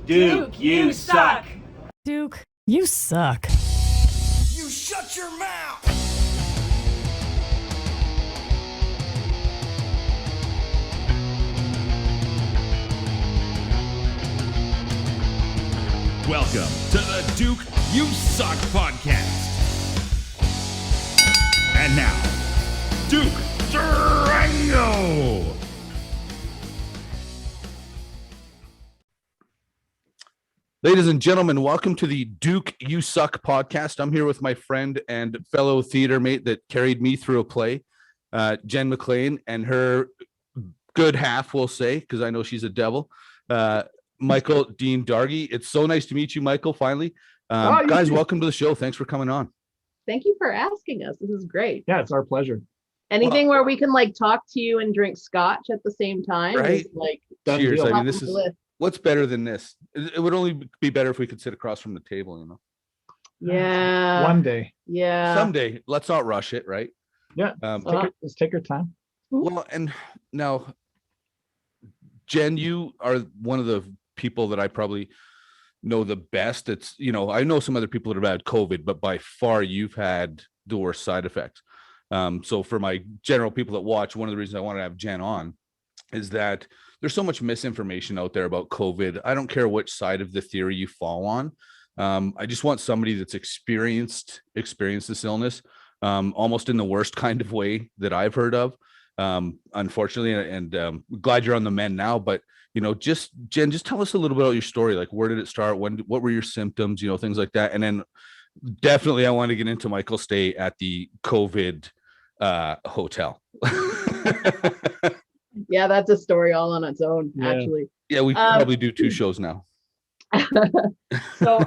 Duke, you suck. Duke, you suck. You shut your mouth! Welcome to the Duke You Suck podcast. And now, Duke Durango. Ladies and gentlemen, welcome to the Duke You Suck podcast. I'm here with my friend and fellow theater mate that carried me through a play, Jen MacLean, and her good half, we'll say, because I know she's a devil, Micheal Dargie. It's so nice to meet you, Micheal, finally. Guys, welcome to the show. Thanks for coming on. Thank you for asking us. This is great. Yeah, it's our pleasure. Anything where we can like talk to you and drink scotch at the same time, right? Is, like, cheers. deal. I mean, this is what's better than this. It would only be better if we could sit across from the table, you know. Yeah. One day. Yeah. Someday. Let's not rush it, right? Yeah. Let's take our time. Well, and now, Jen, you are one of the people that I probably know the best. It's, you know, I know some other people that have had COVID, but by far you've had the worst side effects. So for my general people that watch, one of the reasons I want to have Jen on is that there's so much misinformation out there about COVID. I don't care which side of the theory you fall on. I just want somebody that's experienced this illness, almost in the worst kind of way that I've heard of. Unfortunately, and glad you're on the mend now, but you know, just Jen, just tell us a little bit about your story. Like, where did it start? What were your symptoms? You know, things like that. And then definitely I want to get into Micheal's stay at the COVID hotel. Yeah, that's a story all on its own, actually. Yeah, we probably do 2 shows now. So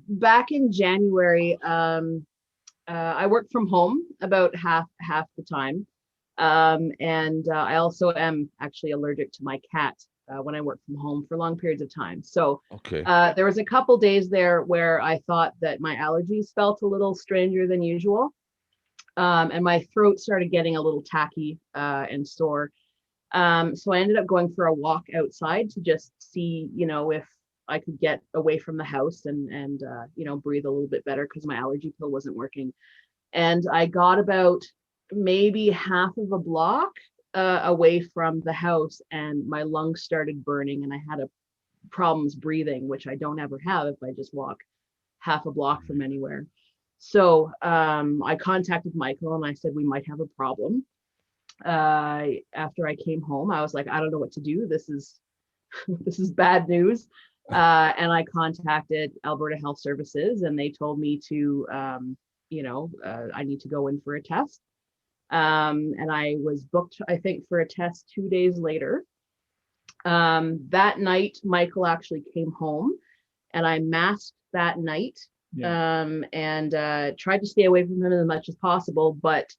back in January, I work from home about half the time. And I also am actually allergic to my cat when I work from home for long periods of time. So there was a couple days there where I thought that my allergies felt a little stranger than usual. And my throat started getting a little tacky and sore. So I ended up going for a walk outside to just see, you know, if I could get away from the house and you know, breathe a little bit better because my allergy pill wasn't working. And I got about maybe half of a block away from the house and my lungs started burning and I had problems breathing, which I don't ever have if I just walk half a block from anywhere. So I contacted Micheal and I said, we might have a problem. After I came home, I was like, I don't know what to do. This is bad news. And I contacted Alberta Health Services and they told me to, you know, I need to go in for a test. And I was booked, I think, for a test 2 days later. That night, Micheal actually came home and I masked that night. And tried to stay away from him as much as possible, but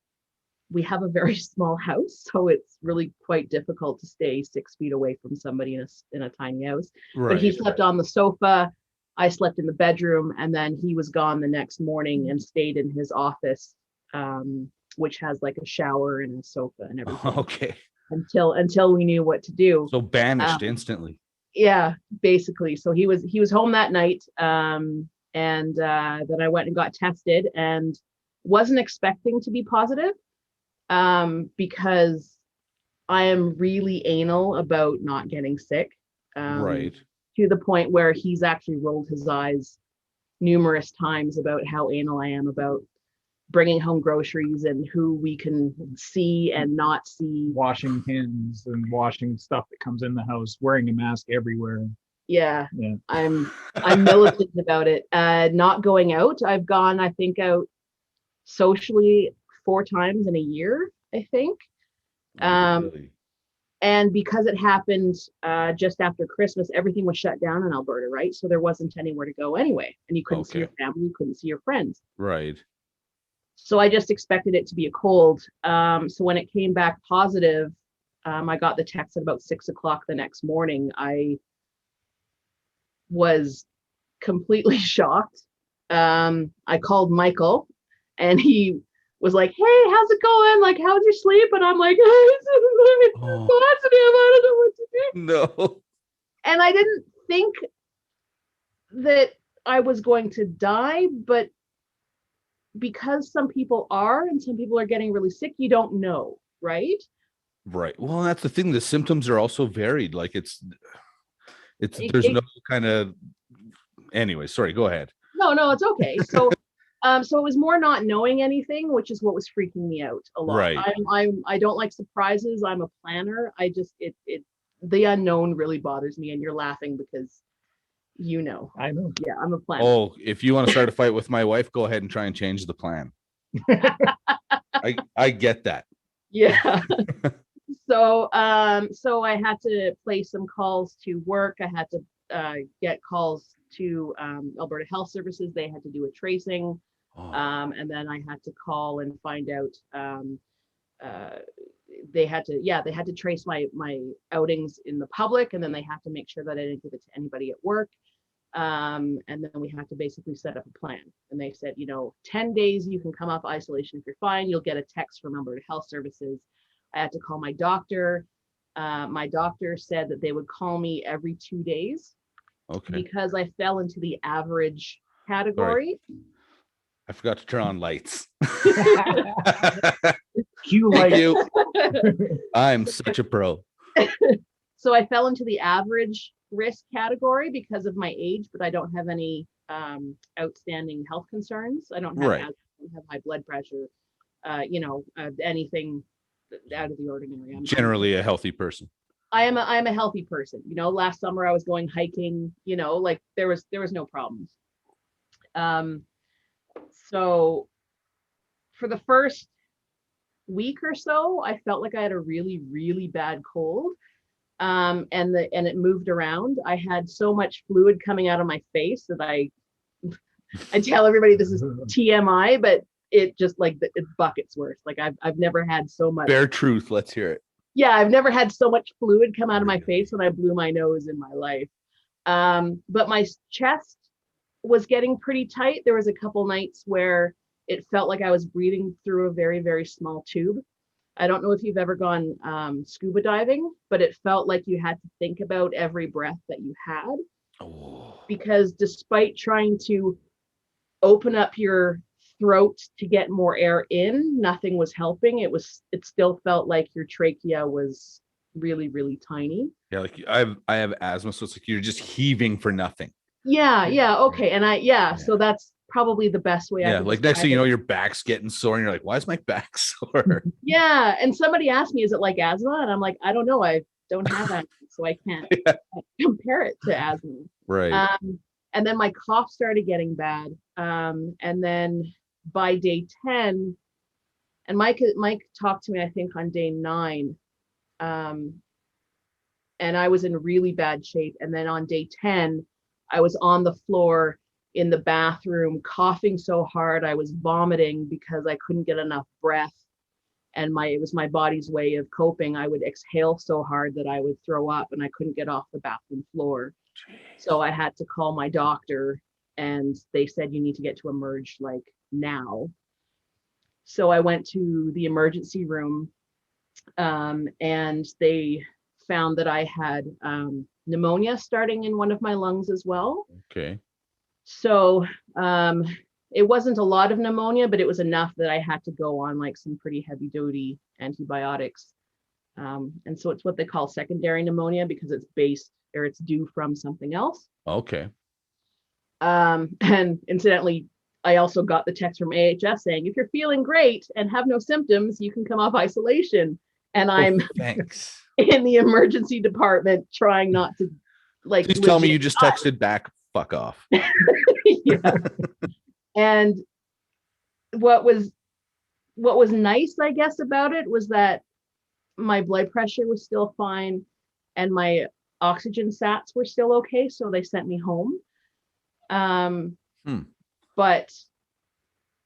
we have a very small house, so it's really quite difficult to stay 6 feet away from somebody in a tiny house. Right. But he slept on the sofa, I slept in the bedroom, and then he was gone the next morning and stayed in his office, which has like a shower and a sofa and everything. Okay. Until we knew what to do. So banished instantly. Yeah, basically. So he was home that night. And then I went and got tested and wasn't expecting to be positive because I am really anal about not getting sick. Right. To the point where he's actually rolled his eyes numerous times about how anal I am about bringing home groceries and who we can see and not see. Washing hands and washing stuff that comes in the house, wearing a mask everywhere. Yeah. I'm militant about it. Not going out. I've gone, I think, out socially 4 times in a year, I think. Really? And because it happened just after Christmas, everything was shut down in Alberta, right? So there wasn't anywhere to go anyway. And you couldn't see your family, you couldn't see your friends. Right. So I just expected it to be a cold. So when it came back positive, I got the text at about 6 o'clock the next morning. I was completely shocked. I called Micheal and he was like, hey, how's it going? Like, how'd you sleep? And I'm like, it's positive. I don't know what to do. No. And I didn't think that I was going to die, but because some people are and some people are getting really sick, you don't know, right? Right. Well, that's the thing. The symptoms are also varied. Like it's It, there's it, no kind of anyway, sorry, go ahead. no, it's okay. So it was more not knowing anything, which is what was freaking me out a lot. Right. I don't like surprises. I'm a planner. I just the unknown really bothers me, and you're laughing because I know. yeah, I'm a planner. Oh, if you want to start a fight with my wife, go ahead and try and change the plan. I get that. Yeah. So I had to place some calls to work. I had to get calls to Alberta Health Services. They had to do a tracing. Oh, And then I had to call and find out they had to trace my outings in the public, and then they had to make sure that I didn't give it to anybody at work. And then we had to basically set up a plan. And they said, 10 days you can come off isolation if you're fine. You'll get a text from Alberta Health Services. I had to call my doctor. My doctor said that they would call me every 2 days okay. because I fell into the average category. I forgot to turn on lights. Cue Thank light. you. I'm such a pro. So I fell into the average risk category because of my age, but I don't have any outstanding health concerns. I don't have Right. asthma, I don't have high blood pressure, anything out of the ordinary. Generally a healthy person. I'm a healthy person. Last summer I was going hiking, like there was no problems. So for the first week or so, I felt like I had a really, really bad cold. And it moved around. I had so much fluid coming out of my face that I tell everybody this is TMI, but it just it's buckets worth. Like I've never had so much. Bare truth. Let's hear it. Yeah, I've never had so much fluid come out of my face when I blew my nose in my life. But my chest was getting pretty tight. There was a couple nights where it felt like I was breathing through a very, very small tube. I don't know if you've ever gone scuba diving, but it felt like you had to think about every breath that you had. Oh. Because despite trying to open up your throat to get more air in, nothing was helping. It still felt like your trachea was really, really tiny. Yeah, like I have asthma, so it's like you're just heaving for nothing. Yeah, okay. And so that's probably the best way. Yeah, like next thing you know, your back's getting sore, and you're like, "Why is my back sore?" Yeah, and somebody asked me, "Is it like asthma?" And I'm like, "I don't know. I don't have asthma, so I can't compare it to asthma." Right. And then my cough started getting bad. And then by day 10, and Mike talked to me, I think, on day 9. And I was in really bad shape. And then on day 10, I was on the floor in the bathroom, coughing so hard I was vomiting because I couldn't get enough breath. And it was my body's way of coping. I would exhale so hard that I would throw up, and I couldn't get off the bathroom floor. So I had to call my doctor, and they said, you need to get to emerge like now. So I went to the emergency room, and they found that I had pneumonia starting in one of my lungs as well. Okay. So it wasn't a lot of pneumonia, but it was enough that I had to go on like some pretty heavy duty antibiotics. And so it's what they call secondary pneumonia because it's due from something else. Okay. And incidentally, I also got the text from AHS saying, if you're feeling great and have no symptoms, you can come off isolation. And I'm thanks. in the emergency department trying not to Please tell me you just texted back, fuck off. Yeah. And what was nice, I guess, about it was that my blood pressure was still fine and my oxygen sats were still okay. So they sent me home. But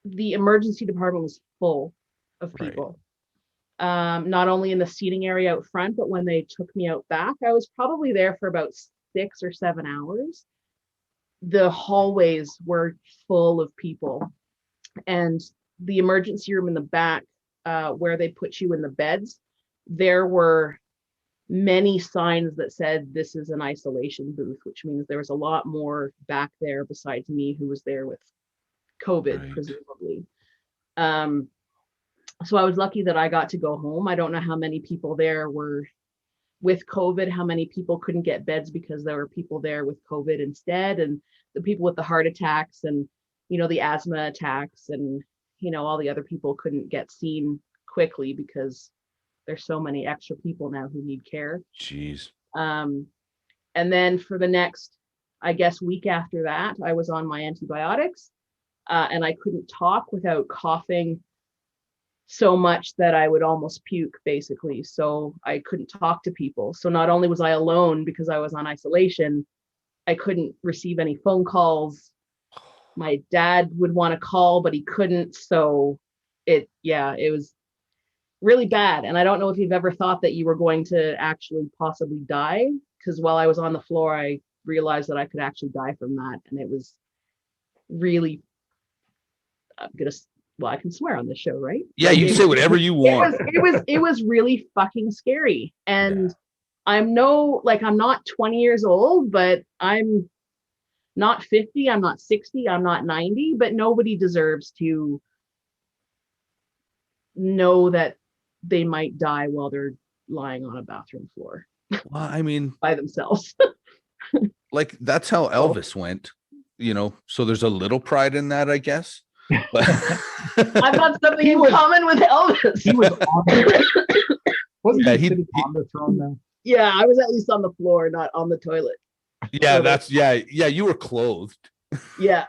the emergency department was full of people. Right. Not only in the seating area out front, but when they took me out back, I was probably there for about 6 or 7 hours. The hallways were full of people, and the emergency room in the back, where they put you in the beds, there were many signs that said this is an isolation booth, which means there was a lot more back there besides me who was there with COVID, Right. presumably. So I was lucky that I got to go home. I don't know how many people there were with COVID, how many people couldn't get beds because there were people there with COVID instead, and the people with the heart attacks and, you know, the asthma attacks and, you know, all the other people couldn't get seen quickly because there's so many extra people now who need care. Jeez. And then for the next, I guess, week after that, I was on my antibiotics, and I couldn't talk without coughing so much that I would almost puke, basically. So I couldn't talk to people. So not only was I alone because I was on isolation, I couldn't receive any phone calls. My dad would want to call, but he couldn't. So it was really bad. And I don't know if you've ever thought that you were going to actually possibly die, because while I was on the floor, I realized that I could actually die from that. And it was really, well, I can swear on this show, right? Yeah, you can say whatever you want. It was really fucking scary. And I'm not 20 years old, but I'm not 50, I'm not 60, I'm not 90, but nobody deserves to know that they might die while they're lying on a bathroom floor. Well, I mean, by themselves. like that's how Elvis went, you know, so there's a little pride in that, I guess. But I've got something in common with Elvis. He was wasn't he sitting on the throne though? Yeah, I was at least on the floor, not on the toilet. Yeah, that's you were clothed. Yeah.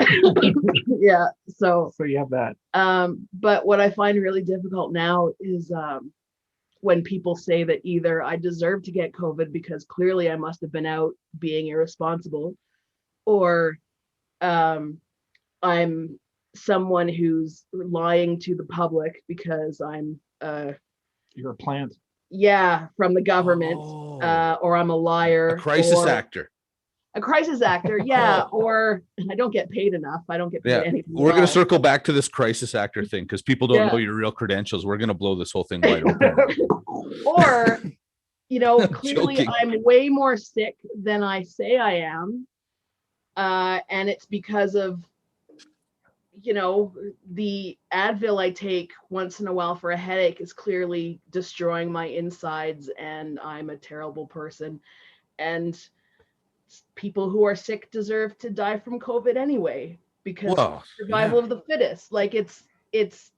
Yeah. So you have that. But what I find really difficult now is when people say that either I deserve to get COVID because clearly I must have been out being irresponsible, or I'm someone who's lying to the public because I'm you're a plant. Yeah, from the government, or I'm a liar, a crisis actor. A crisis actor, yeah, or I don't get paid enough. I don't get paid anything. We're going to circle back to this crisis actor thing because people don't know your real credentials. We're going to blow this whole thing wide open. Or, you know, clearly joking. I'm way more sick than I say I am. And it's because of, you know, the Advil I take once in a while for a headache is clearly destroying my insides, and I'm a terrible person. And people who are sick deserve to die from COVID anyway, because survival of the fittest. Like it's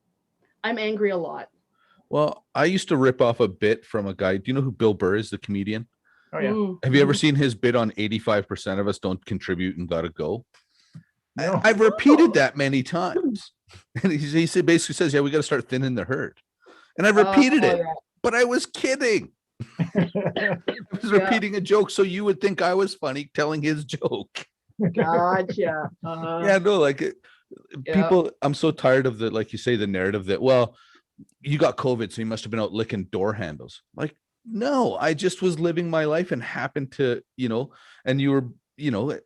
I'm angry a lot. Well, I used to rip off a bit from a guy. Do you know who Bill Burr is, the comedian? Oh yeah. Have you ever seen his bit on 85% of us don't contribute and gotta go? No. I've repeated that many times. And he basically says, yeah, we got to start thinning the herd. And I've repeated it, but I was kidding. I was repeating a joke, so you would think I was funny telling his joke. Gotcha. Yeah, no, like people, I'm so tired of the, like you say, the narrative that, well, you got COVID, so you must have been out licking door handles. Like, no, I just was living my life and happened to, you know, and you were, you know,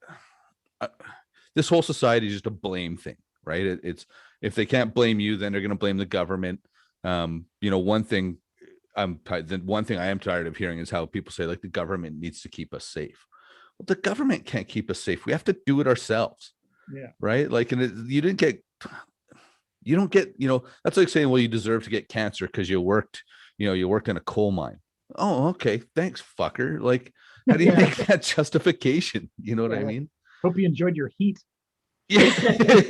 this whole society is just a blame thing, right? It's if they can't blame you, then they're going to blame the government. You know, one thing I am tired of hearing is how people say like the government needs to keep us safe. Well, the government can't keep us safe. We have to do it ourselves. Yeah. Right. Like, and you don't get, you know, that's like saying, well, you deserve to get cancer because you worked in a coal mine. Oh, okay. Thanks, fucker. Like, how do you make that justification? You know what I mean? Hope you enjoyed your heat. Yeah,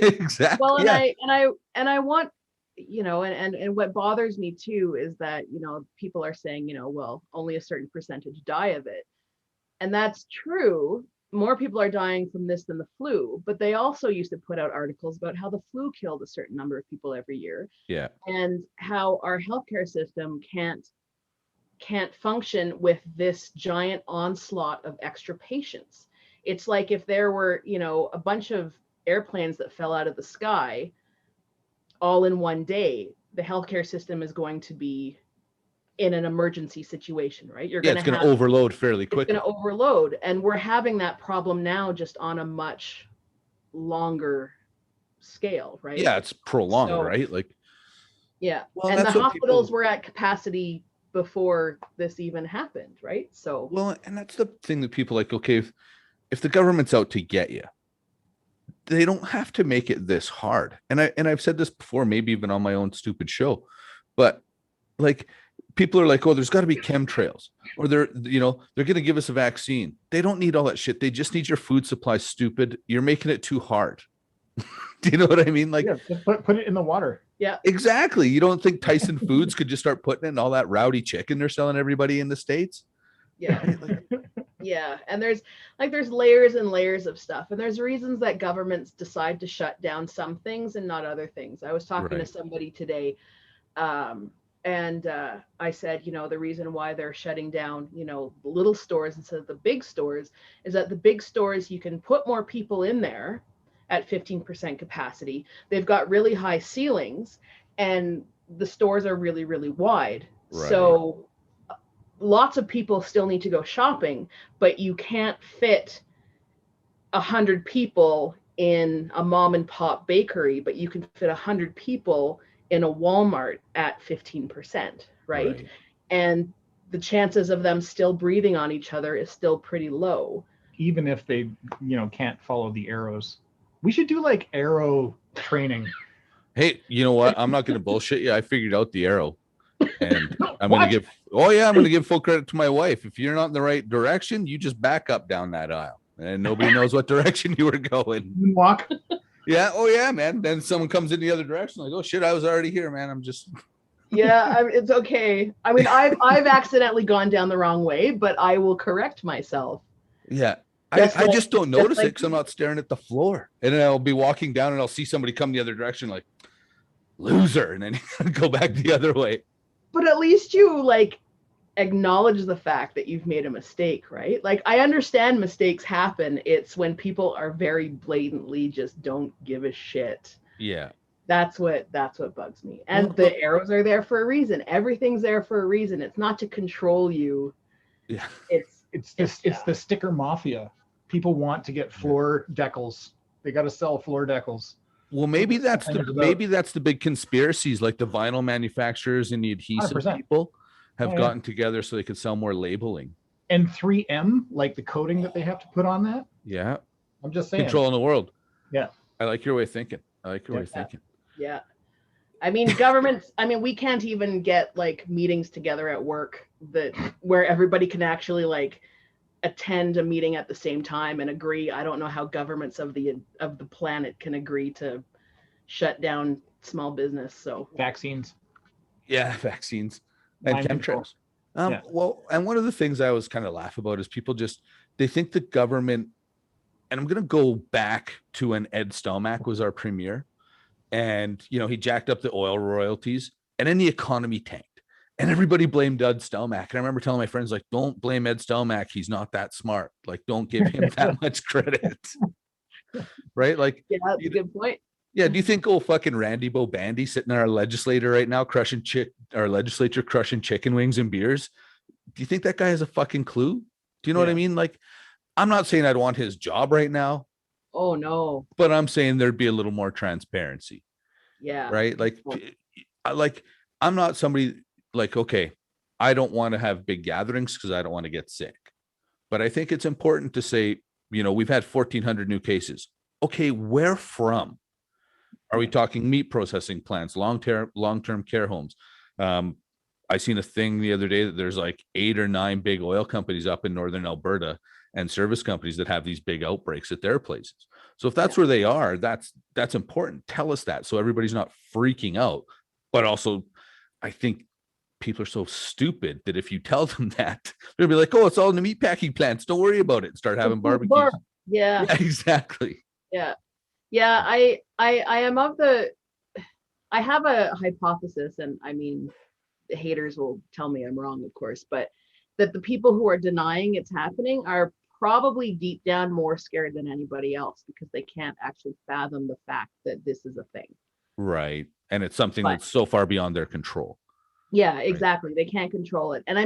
exactly. Well, and I want, you know, and what bothers me too is that, you know, people are saying, you know, well, only a certain percentage die of it. And that's true. More people are dying from this than the flu, but they also used to put out articles about how the flu killed a certain number of people every year. Yeah. And how our healthcare system can't function with this giant onslaught of extra patients. It's like if there were, you know, a bunch of airplanes that fell out of the sky all in one day, the healthcare system is going to be in an emergency situation, right? It's going to overload fairly quickly. It's going to overload. And we're having that problem now, just on a much longer scale, right? Yeah, it's prolonged, right? Like, yeah. Well, and the hospitals were at capacity before this even happened, right? So Well, and that's the thing that people like, okay, if the government's out to get you, they don't have to make it this hard. And I've said this before, maybe even on my own stupid show, but like people are like, oh, there's got to be chemtrails, or they're going to give us a vaccine. They don't need all that shit. They just need your food supply. Stupid. You're making it too hard. Do you know what I mean? Like, Yeah, just put it in the water. yeah, exactly. You don't think Tyson Foods could just start putting in all that rowdy chicken they're selling everybody in the States? yeah. Yeah, and there's layers and layers of stuff, and there's reasons that governments decide to shut down some things and not other things. I was talking to somebody today, and I said, the reason why they're shutting down, the little stores instead of the big stores is that the big stores, you can put more people in there at 15% capacity. They've got really high ceilings, and the stores are really, really wide. Right. So lots of people still need to go shopping, but you can't fit 100 people in a mom and pop bakery, but you can fit 100 people in a Walmart at 15%, right? And the chances of them still breathing on each other is still pretty low. Even if they, can't follow the arrows. We should do like arrow training. Hey, you know what? I'm not going to bullshit you. I figured out the arrow. And I'm going to give full credit to my wife. If you're not in the right direction, you just back up down that aisle and nobody knows what direction you were going. Walk. Yeah. Oh yeah, man. Then someone comes in the other direction. Like, oh shit, I was already here, man. I'm just. Yeah, it's okay. I mean, I've accidentally gone down the wrong way, but I will correct myself. Yeah. I just don't notice it because I'm not staring at the floor. And then I'll be walking down and I'll see somebody come the other direction, like, loser. And then go back the other way. But at least you acknowledge the fact that you've made a mistake, right? Like, I understand mistakes happen. It's when people are very blatantly just don't give a shit. Yeah. That's what bugs me. And the arrows are there for a reason. Everything's there for a reason. It's not to control you. Yeah. It's the sticker mafia. People want to get floor decals. They got to sell floor decals. Well, maybe that's the big conspiracies, like the vinyl manufacturers and the adhesive 100%. people have gotten together so they could sell more labeling. And 3M, like the coating that they have to put on that. Yeah. I'm just saying. Controlling the world. Yeah. I like your way of thinking. Yeah. I mean, governments, we can't even get meetings together at work where everybody can actually attend a meeting at the same time and agree. I don't know how governments of the planet can agree to shut down small business. So vaccines. Yeah, vaccines and chemtrails. Well, and one of the things I always kind of laugh about is people they think the government, and I'm going to go back to when Ed Stelmach was our premier, and he jacked up the oil royalties, and then the economy tanked. And everybody blamed Ed Stelmach. And I remember telling my friends, don't blame Ed Stelmach. He's not that smart. Don't give him that much credit. Right? Yeah, that's a good point. Yeah. Do you think old fucking Randy Bobandy sitting in our legislature right now, crushing chicken wings and beers? Do you think that guy has a fucking clue? Do you know what I mean? I'm not saying I'd want his job right now. Oh no. But I'm saying there'd be a little more transparency. Yeah. Right? I'm not somebody okay, I don't want to have big gatherings because I don't want to get sick. But I think it's important to say, we've had 1,400 new cases. Okay, where from? Are we talking meat processing plants, long-term care homes? I seen a thing the other day that there's 8 or 9 big oil companies up in northern Alberta and service companies that have these big outbreaks at their places. So if that's where they are, that's important. Tell us that so everybody's not freaking out. But also, I think people are so stupid that if you tell them that, they'll be like, oh, it's all in the meat packing plants. Don't worry about it. And start having barbecues. Yeah, exactly. Yeah. I am I have a hypothesis, and the haters will tell me I'm wrong, of course, but that the people who are denying it's happening are probably deep down more scared than anybody else because they can't actually fathom the fact that this is a thing. Right. And it's something that's so far beyond their control. Yeah, exactly. Right. They can't control it. And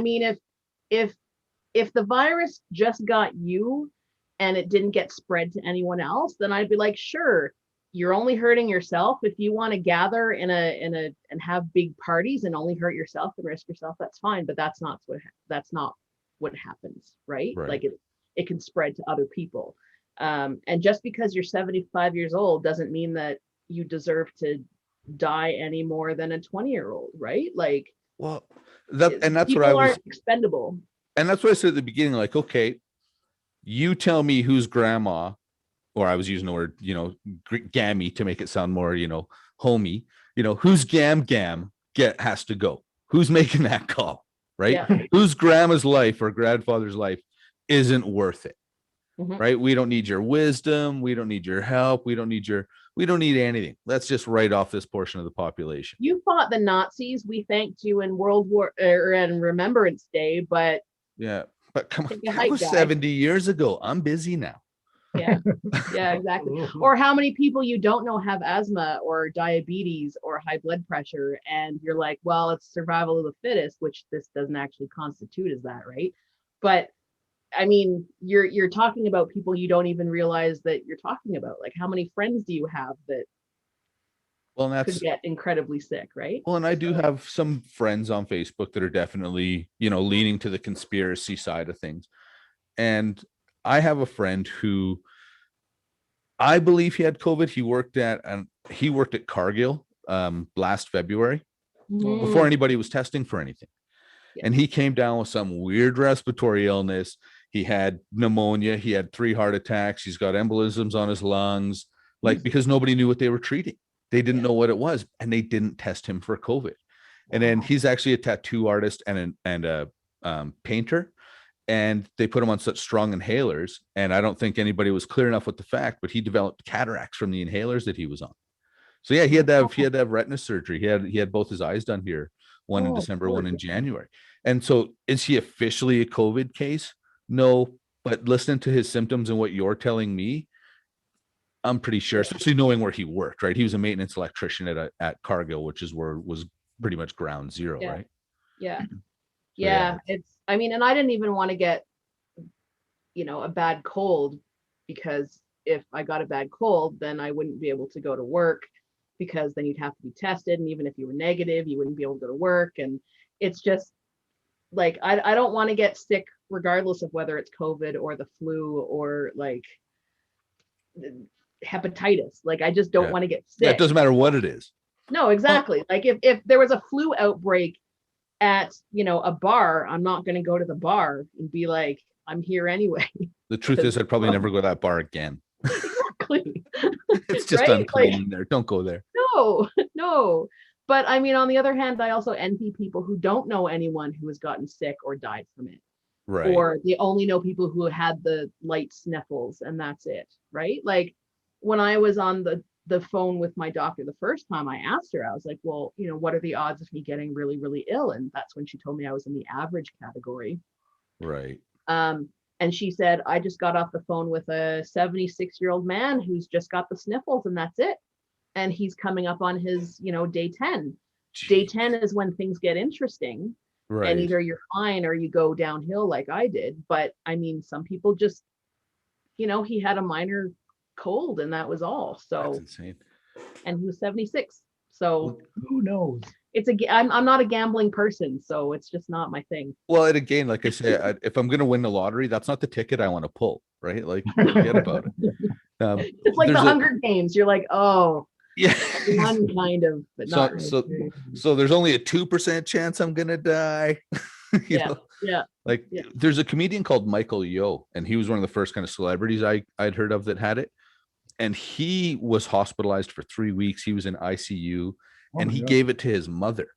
if the virus just got you and it didn't get spread to anyone else, then I'd be like, sure, you're only hurting yourself. If you want to gather and have big parties and only hurt yourself and risk yourself, that's fine. But that's not what happens, right? Right. Like it can spread to other people. And just because you're 75 years old doesn't mean that you deserve to die any more than a 20-year-old, right? Like, Well, that's what people I was, aren't expendable. and that's what I said at the beginning. Like, okay, you tell me whose grandma, or I was using the word, gammy to make it sound more, homey, whose gam has to go. Who's making that call, right? Yeah. Whose grandma's life or grandfather's life isn't worth it, Mhm. right? We don't need your wisdom. We don't need your help. We don't need anything. Let's just write off this portion of the population. You fought the Nazis. We thanked you in World War and Remembrance Day, but Yeah. But come on, take a that hike, was guys. 70 years ago. I'm busy now. Yeah, yeah, exactly. Or how many people you don't know have asthma or diabetes or high blood pressure, and you're like, well, it's survival of the fittest, which this doesn't actually constitute as that, right? But I mean, you're talking about people you don't even realize that you're talking about. Like, how many friends do you have that Well, and could get incredibly sick, right? Well, and I do have some friends on Facebook that are definitely, leaning to the conspiracy side of things. And I have a friend who I believe he had COVID. He worked at Cargill last February before anybody was testing for anything. Yeah. And he came down with some weird respiratory illness. He had pneumonia. He had 3 heart attacks. He's got embolisms on his lungs, because nobody knew what they were treating. They didn't know what it was, and they didn't test him for COVID. And then he's actually a tattoo artist and a painter, and they put him on such strong inhalers. And I don't think anybody was clear enough with the fact, but he developed cataracts from the inhalers that he was on. So yeah, he had to have retina surgery. He had both his eyes done here, one in December, one in January. And so is he officially a COVID case? No, but listening to his symptoms and what you're telling me, I'm pretty sure, especially knowing where he worked, right? He was a maintenance electrician at Cargill, which is where was pretty much ground zero, Yeah. right? Yeah. Yeah. And I didn't even want to get, a bad cold, because if I got a bad cold, then I wouldn't be able to go to work, because then you'd have to be tested. And even if you were negative, you wouldn't be able to go to work. And it's just like, I don't want to get sick regardless of whether it's COVID or the flu or like hepatitis. Like, I just don't want to get sick. Yeah, it doesn't matter what it is. No, exactly. Like if there was a flu outbreak at, a bar, I'm not going to go to the bar and be like, I'm here anyway. The truth is, I'd probably never go to that bar again. Exactly. It's just Right? unclean Like, in there. Don't go there. no. But I mean, on the other hand, I also envy people who don't know anyone who has gotten sick or died from it. Right. Or they only know people who had the light sniffles and that's it. Right. Like, when I was on the phone with my doctor the first time, I asked her, I was like, well, what are the odds of me getting really, really ill? And that's when she told me I was in the average category. Right. And she said, I just got off the phone with a 76-year-old man who's just got the sniffles and that's it. And he's coming up on his, day 10. Jeez. Day 10 is when things get interesting. Right. And either you're fine or you go downhill like I did. But I mean, some people just, he had a minor cold and that was all. So That's insane. And he was 76. So Who knows? I'm not a gambling person, so it's just not my thing. Well, and again, like I say, if I'm going to win the lottery, that's not the ticket I want to pull, right? Like, forget about it. It's like the Hunger Games. You're like, oh, yeah, one kind of, but not really. So there's only a 2% chance I'm going to die. Yeah. Like, there's a comedian called Micheal Yo, and he was one of the first kind of celebrities I'd heard of that had it. And he was hospitalized for 3 weeks. He was in ICU, and he gave it to his mother.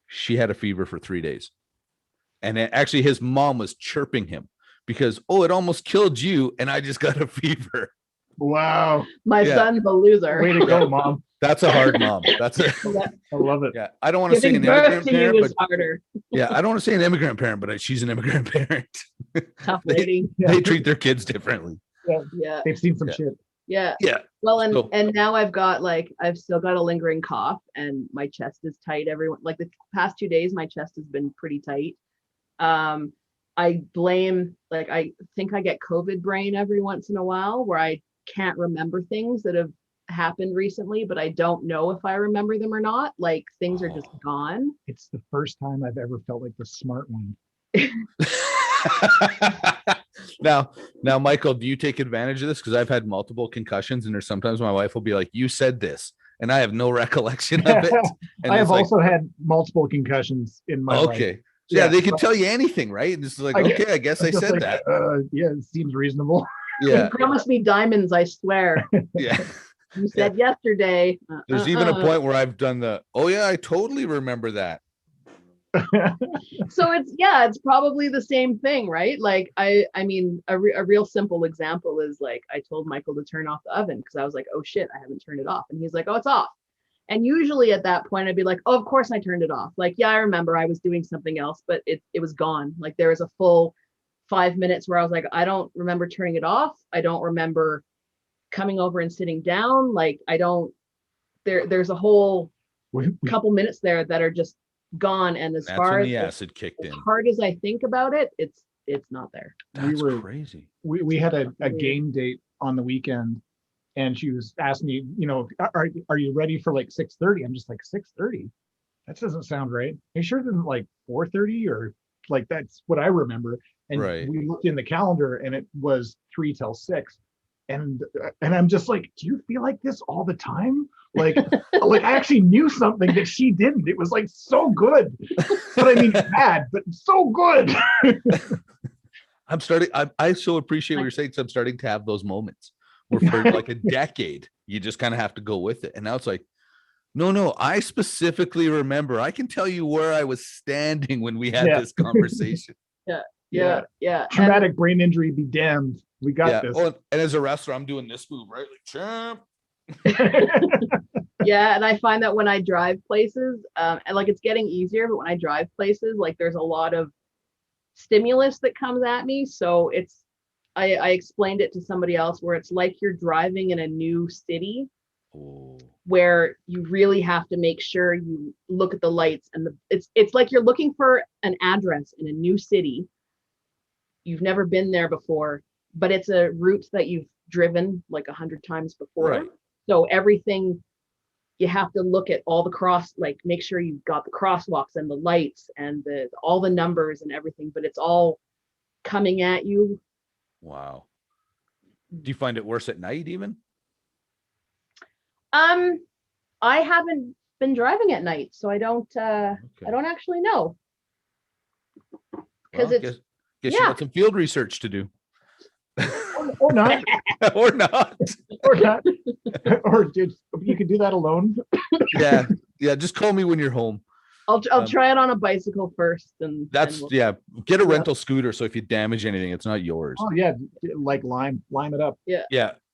She had a fever for 3 days. And actually his mom was chirping him because, it almost killed you. And I just got a fever. Wow. My son's a loser. Way to go, Mom. That's a hard mom. I love it. Yeah. I don't want to say an Giving birth immigrant to parent, you is but harder. yeah, I don't want to say an immigrant parent, but she's an immigrant parent. Tough lady. They treat their kids differently. Yeah. They've seen some shit. Yeah. Yeah. Well, So- and now I've still got a lingering cough and my chest is tight. Everyone, like the past 2 days, my chest has been pretty tight. I think I get COVID brain every once in a while where I can't remember things that have happened recently, but I don't know if I remember them or not. Like things are just gone. It's the first time I've ever felt like the smart one. Now, Micheal, do you take advantage of this? Because I've had multiple concussions, and there's sometimes my wife will be like, "You said this," and I have no recollection of it. And I it's have like, also had multiple concussions in my life. okay, yeah, Yeah, they can but- tell you anything, right? And it's like, I okay, I guess I Just said like, that. Yeah, it seems reasonable. Yeah, You promised me diamonds, I swear. yeah. You said yesterday. There's even a point where I've done the, oh yeah, I totally remember that. So it's probably the same thing, right? Like I mean a real simple example is like I told Michael to turn off the oven because I was like, oh shit, I haven't turned it off, and he's like, oh, it's off. And usually at that point I'd be like, oh, of course I turned it off. Like, yeah, I remember I was doing something else, but it was gone. Like there was a full 5 minutes where I was like, I don't remember turning it off. I don't remember coming over and sitting down. Like I don't. There's a whole couple minutes there that are just gone, and as That's far when as the acid kicked in. hard as I think about it, it's not there. That's were- crazy. We had a game date on the weekend, and she was asking me, are you ready for like 6:30? I'm just like, 6:30? That doesn't sound right. Are you sure it isn't like 4:30 or like that's what I remember? And Right. we looked in the calendar and it was 3 till 6. And I'm just like, do you feel like this all the time? Like I actually knew something that she didn't. It was like so good. But I mean bad, but so good. I so appreciate what you're saying, because I'm starting to have those moments where for like a decade, you just kind of have to go with it. And now it's like, no, I specifically remember. I can tell you where I was standing when we had Yeah. this conversation. Yeah. Traumatic brain injury be damned. We got this. Oh, and as a wrestler, I'm doing this move, right? Like, champ. Yeah, and I find that when I drive places, and like it's getting easier, but when I drive places, like there's a lot of stimulus that comes at me. So I explained it to somebody else where it's like you're driving in a new city Oh, where you really have to make sure you look at the lights, and it's like you're looking for an address in a new city. You've never been there before, but it's a route that you've driven like 100 times before. Right. So everything, you have to look at all the like make sure you've got the crosswalks and the lights and all the numbers and everything, but it's all coming at you. wow. Do you find it worse at night even? I haven't been driving at night, so I don't actually know. Because Well, it's guess you got some field research to do. Or not. Or not. Or not. Or you could do that alone. Yeah. Just call me when you're home. I'll try it on a bicycle first, and That's we'll- get a rental scooter, so if you damage anything, it's not yours. Oh yeah, like lime it up.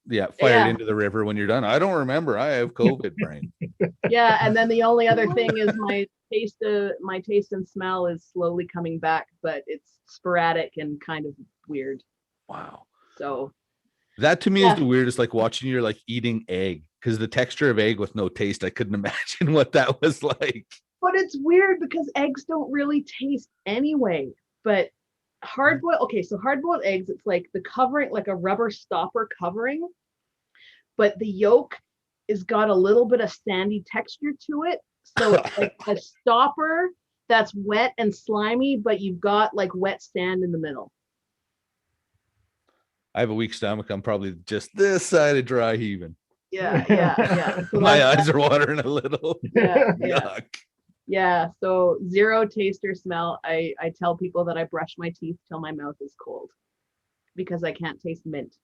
Yeah, fire it into the river when you're done. I don't remember. I have COVID brain. Yeah, and then the only other thing is my taste and smell is slowly coming back, but it's sporadic and kind of weird. Wow. So That to me Yeah. is the weirdest, like watching you like eating egg, because the texture of egg with no taste, I couldn't imagine what that was like. but it's weird because eggs don't really taste anyway. But hard-boiled eggs, it's like the covering, like a rubber stopper covering, but the yolk is got a little bit of sandy texture to it. So it's like a stopper that's wet and slimy, but you've got like wet sand in the middle. I have a weak stomach. I'm probably just this side of dry heaving. Yeah. So My that's- eyes are watering a little. yeah. Yuck. Yeah, so zero taste or smell. I tell people that I brush my teeth till my mouth is cold because I can't taste mint.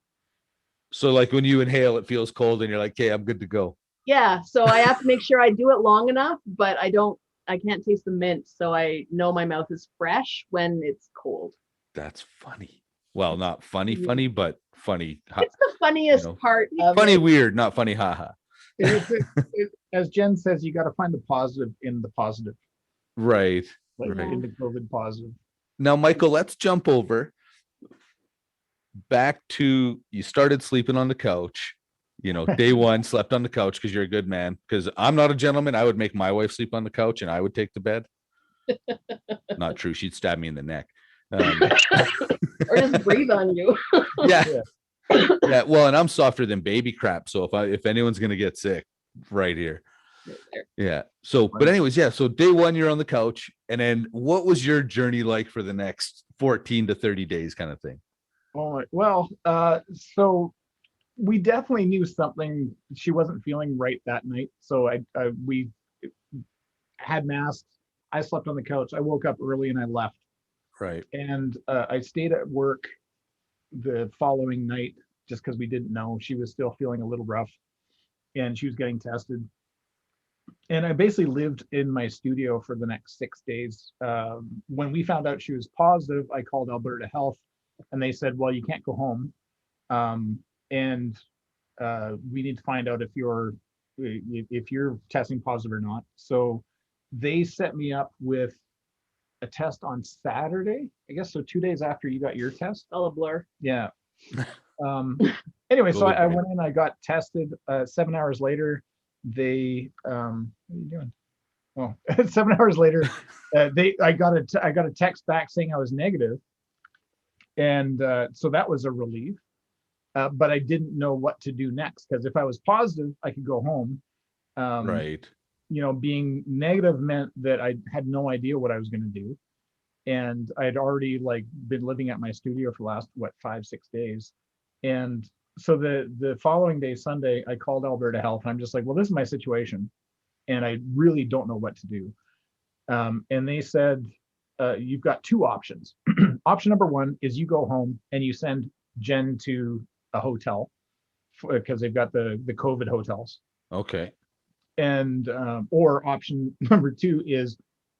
So like when you inhale, it feels cold and you're like, okay, I'm good to go. Yeah, so I have to make sure I do it long enough, but I can't taste the mint, so I know my mouth is fresh when it's cold. That's funny. Well, not funny, but funny. It's the funniest part of Funny, it. weird, not funny. Haha. As Jen says, you got to find the positive in the positive, Right. like Right. in the COVID positive. Now, Micheal, let's jump over back to you started sleeping on the couch. Day one, slept on the couch because you're a good man. Because I'm not a gentleman. I would make my wife sleep on the couch and I would take the bed. Not true. She'd stab me in the neck. Or just breathe on you. Yeah. Yeah. Yeah, well, and I'm softer than baby crap. So if anyone's gonna get sick, right here. Yeah. So, but anyways, yeah. So day one, you're on the couch, and then what was your journey like for the next 14 to 30 days, kind of thing? Oh, well, so we definitely knew something. She wasn't feeling right that night. So we had masks. I slept on the couch. I woke up early and I left. Right. And I stayed at work the following night just because we didn't know. She was still feeling a little rough and she was getting tested. And I basically lived in my studio for the next 6 days. When we found out she was positive, I called Alberta Health and they said, well, you can't go home. And we need to find out if you're testing positive or not. So they set me up with a test on Saturday, I guess. So 2 days after you got your test. All a blur. Yeah. Anyway, so I went in, I got tested. 7 hours later, they what are you doing? Oh, 7 hours later, I got a text back saying I was negative. And so that was a relief. But I didn't know what to do next, because if I was positive, I could go home. Right. Being negative meant that I had no idea what I was going to do. And I had already been living at my studio for the last, 5-6 days. And so the following day, Sunday, I called Alberta Health and I'm just like, well, this is my situation. And I really don't know what to do. And they said, you've got two options. Option number one is you go home and you send Jen to a hotel because they've got the COVID hotels. Okay. And or option number two is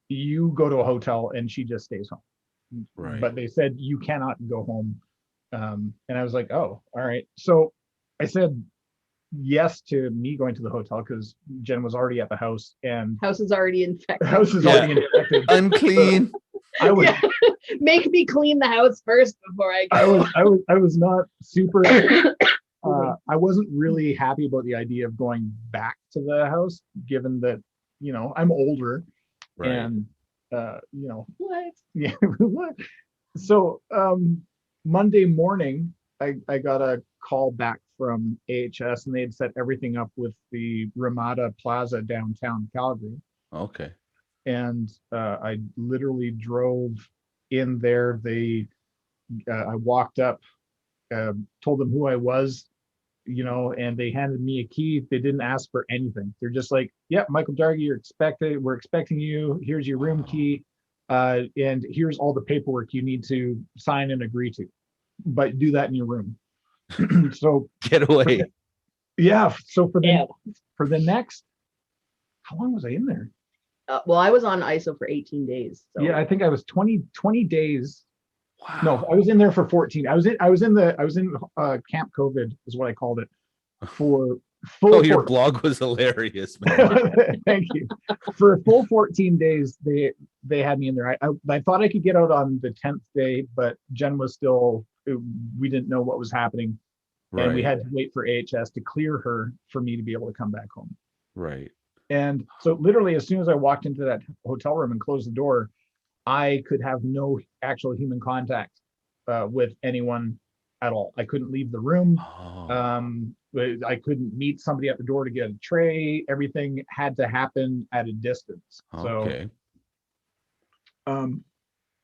you go to a hotel and she just stays home. Right. But they said you cannot go home. And I was like, oh, all right. So I said yes to me going to the hotel because Jen was already at the house and House is already infected. house is already infected. Unclean. I was Make me clean the house first before I go. I was not super I wasn't really happy about the idea of going back to the house, given that, I'm older. Right. And What? yeah. So Monday morning, I got a call back from AHS and they had set everything up with the Ramada Plaza downtown Calgary. Okay. And I literally drove in there. I walked up, told them who I was, and they handed me a key. They didn't ask for anything. They're just like, yeah, Micheal Dargie, we're expecting you. Here's your room key. And here's all the paperwork you need to sign and agree to, but do that in your room. So Get away. yeah. So for the next, how long was I in there? Well, I was on ISO for 18 days. So. Yeah, I think I was 20 days. Wow. No, I was in there for 14. I was in Camp COVID is what I called it for full. Oh, your blog was hilarious, man. Thank you. For a full 14 days, they had me in there. I thought I could get out on the 10th day, but Jen was still. We didn't know what was happening, and we had to wait for AHS to clear her for me to be able to come back home. Right. And so literally as soon as I walked into that hotel room and closed the door, I could have no actual human contact with anyone at all. I couldn't leave the room. I couldn't meet somebody at the door to get a tray. Everything had to happen at a distance. Okay. So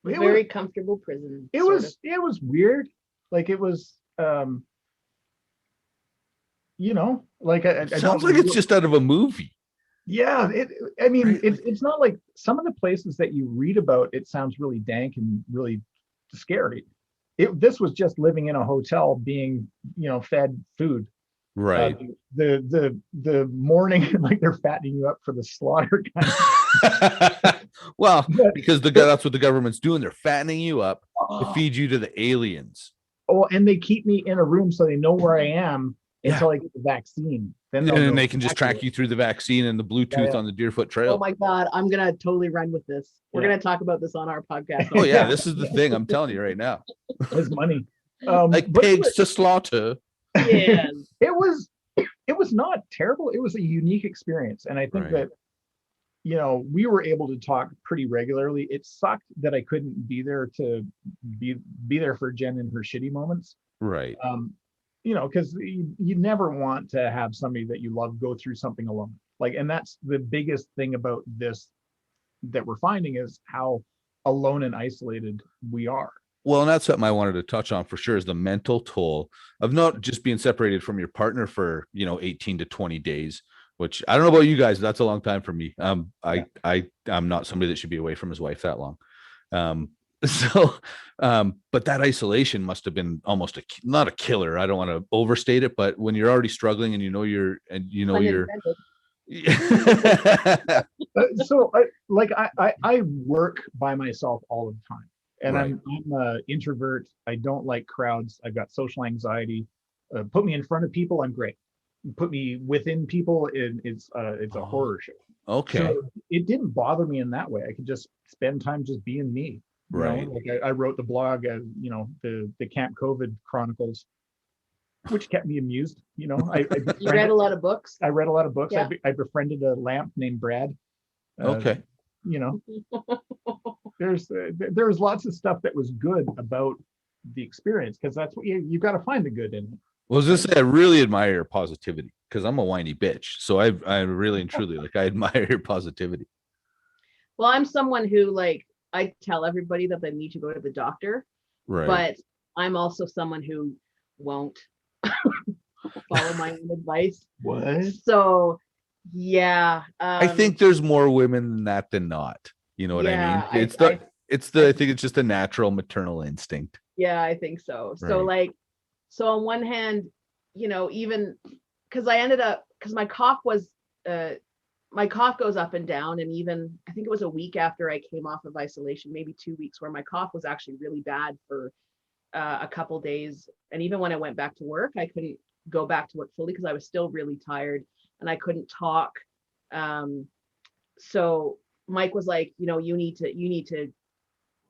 Very comfortable prison. it was weird. Like it was It sounds like it's just out of a movie. Yeah, it's not like some of the places that you read about. It sounds really dank and really scary. This was just living in a hotel, being fed food. Right. The morning, like they're fattening you up for the slaughter. Well, because that's what the government's doing. They're fattening you up to feed you to the aliens. Oh, and they keep me in a room so they know where I am until I get the vaccine. Then they can just track you through the vaccine and the Bluetooth on the Deerfoot Trail. Oh my God, I'm gonna totally run with this. We're gonna talk about this on our podcast. Oh yeah, this is the thing. I'm telling you right now. It's money. Like pigs to slaughter. Yeah. It was not terrible. It was a unique experience, and I think that we were able to talk pretty regularly. It sucked that I couldn't be there to be there for Jen in her shitty moments. Right. because you never want to have somebody that you love go through something alone. Like, and that's the biggest thing about this that we're finding is how alone and isolated we are. Well, and that's something I wanted to touch on for sure is the mental toll of not just being separated from your partner for, 18 to 20 days, which I don't know about you guys. That's a long time for me. I'm not somebody that should be away from his wife that long. But that isolation must have been almost not a killer. I don't want to overstate it, but when you're already struggling and you're So I work by myself all the time, and Right. I'm an introvert. I don't like crowds. I've got social anxiety. Put me in front of people, I'm great. Put me within people, it's a horror show. Okay. So it didn't bother me in that way. I could just spend time just being me. Right. Like I wrote the blog, the Camp COVID Chronicles, which kept me amused. You read a lot of books. I read a lot of books. Yeah. I befriended a lamp named Brad. Okay. There's lots of stuff that was good about the experience, because that's what you got to find the good in it. Well, I was gonna say I really admire your positivity because I'm a whiny bitch. So I really and truly I admire your positivity. Well, I'm someone who I tell everybody that they need to go to the doctor, Right. but I'm also someone who won't follow my own advice. What? So yeah. I think there's more women than that than not. You know what Yeah, I mean? I think it's just a natural maternal instinct. Yeah, I think so. So Right. so on one hand, even because my cough goes up and down, and even I think it was a week after I came off of isolation, maybe 2 weeks, where my cough was actually really bad for a couple days. And even when I went back to work, I couldn't go back to work fully because I was still really tired and I couldn't talk. So Mike was like, you need to,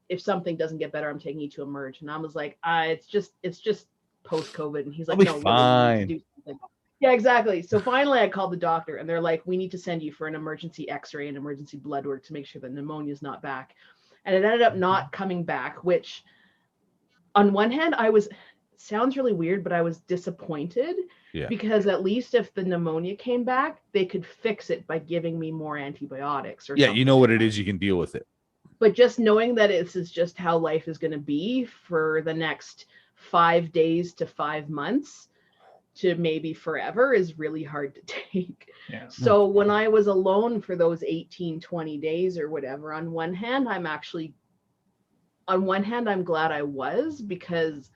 if something doesn't get better, I'm taking you to Emerge. And I was like, it's just post-COVID. And he's like, I'll be no, fine. really, you need to do something. Yeah, exactly. So finally I called the doctor and they're like, we need to send you for an emergency x-ray and emergency blood work to make sure that pneumonia is not back. And it ended up not coming back, which on one hand, sounds really weird, but I was disappointed. Yeah. Because at least if the pneumonia came back, they could fix it by giving me more antibiotics or Yeah, something. you know what it is, you can deal with it. But just knowing that this is just how life is going to be for the next 5 days to 5 months to maybe forever is really hard to take. Yeah. So when I was alone for those 18, 20 days or whatever, on one hand, I'm glad I was, because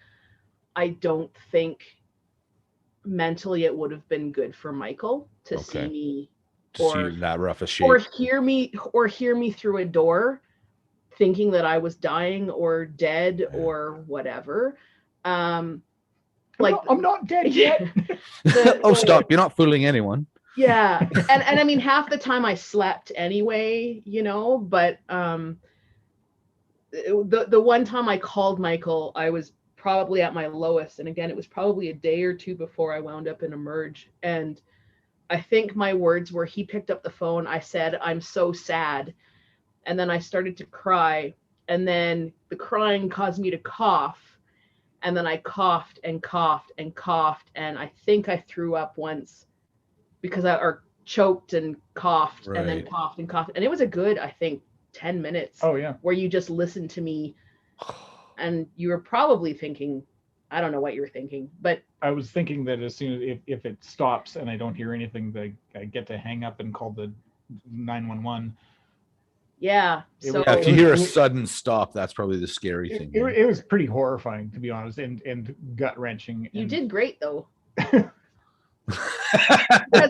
I don't think mentally it would have been good for Michael to see me To see you in that rough a shape. or hear me through a door thinking that I was dying or dead or whatever. I'm not dead yet. Stop. You're not fooling anyone. Yeah. And I mean, half the time I slept anyway, but the one time I called Michael, I was probably at my lowest. And again, it was probably a day or two before I wound up in Emerge. And I think my words were, he picked up the phone. I said, I'm so sad. And then I started to cry. And then the crying caused me to cough. And then I coughed and coughed and coughed. And I think I threw up once because or choked and coughed and then coughed and coughed. And it was a good, I think, 10 minutes. Oh, yeah. Where you just listened to me. And you were probably thinking, I don't know what you were thinking, but I was thinking that as soon as if it stops and I don't hear anything, I get to hang up and call the 911. yeah. So Yeah, if you hear a sudden stop, that's probably the scary thing. It was pretty horrifying, to be honest, and gut wrenching. You did great though. Because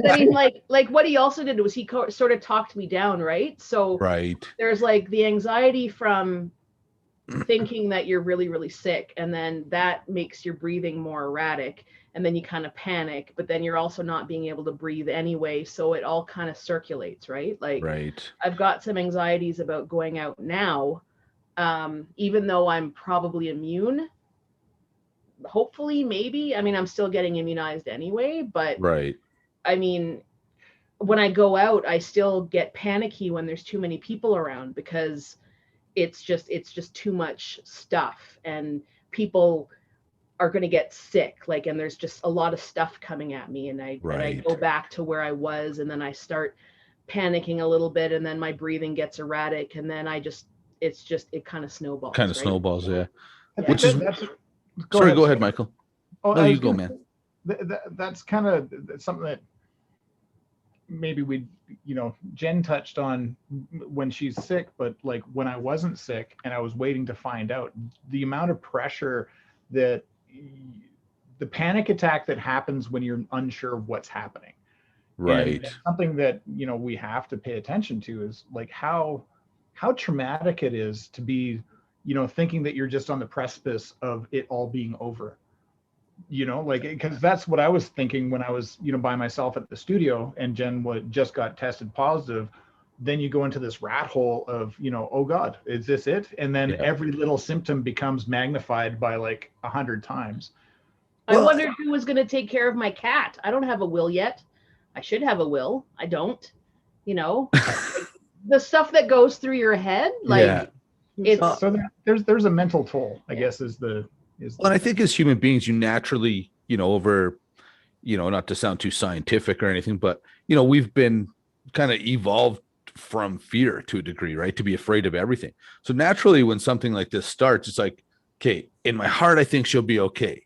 I mean, like what he also did was he sort of talked me down, right? So there's like the anxiety from thinking that you're really, really sick, and then that makes your breathing more erratic, and then you kind of panic, but then you're also not being able to breathe anyway, so it all kind of circulates, right? Like I've got some anxieties about going out now, even though I'm probably immune. Hopefully, maybe. I mean, I'm still getting immunized anyway, but I mean, when I go out, I still get panicky when there's too many people around, because it's just too much stuff, and people are going to get sick, like, and there's just a lot of stuff coming at me, and I Right. go back to where I was, and then I start panicking a little bit, and then my breathing gets erratic, and then it kind of snowballs. Kind of right? snowballs, yeah. I think Which is that's sorry, go ahead, Michael. Oh, No, I you was go, gonna- man. That's kind of something that maybe Jen touched on when she's sick, but like when I wasn't sick and I was waiting to find out, the amount of pressure that the panic attack that happens when you're unsure of what's happening. Right. And something that we have to pay attention to is like how traumatic it is to be thinking that you're just on the precipice of it all being over. Like, because that's what I was thinking when I was by myself at the studio, and Jen just got tested positive. Then you go into this rat hole of oh God, is this it? And then every little symptom becomes magnified by like 100 times. I wondered who was going to take care of my cat. I don't have a will yet. I should have a will. I don't. The stuff that goes through your head, like it's so there's a mental toll, I guess, is the. Well, and I think as human beings, you naturally, over, not to sound too scientific or anything, but, we've been kind of evolved from fear to a degree, right? To be afraid of everything. So naturally, when something like this starts, it's like, okay, in my heart, I think she'll be okay.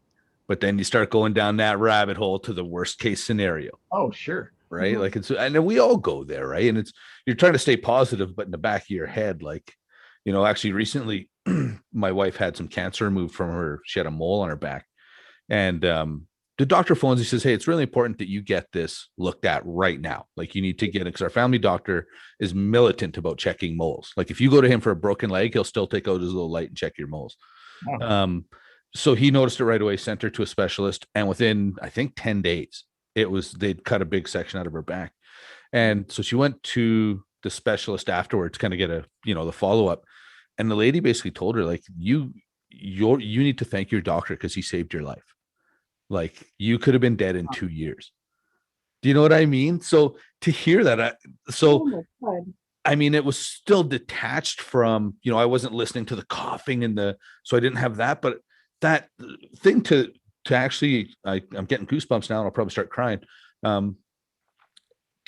But then you start going down that rabbit hole to the worst case scenario. Oh, sure. Right. Mm-hmm. Like and then we all go there. Right. And you're trying to stay positive, but in the back of your head, like, actually recently, my wife had some cancer removed from her. She had a mole on her back, and the doctor phones. He says, "Hey, it's really important that you get this looked at right now. Like, you need to get it, because our family doctor is militant about checking moles. Like, if you go to him for a broken leg, he'll still take out his little light and check your moles." Wow. So he noticed it right away, sent her to a specialist, and within, I think, 10 days, they'd cut a big section out of her back, and so she went to the specialist afterwards, kind of get the follow up. And the lady basically told her, like, you need to thank your doctor because he saved your life. Like, you could have been dead in 2 years. Do you know what I mean? So to hear that, I mean, it was still detached from, I wasn't listening to the coughing so I didn't have that, but that thing to actually, I'm getting goosebumps now, and I'll probably start crying. To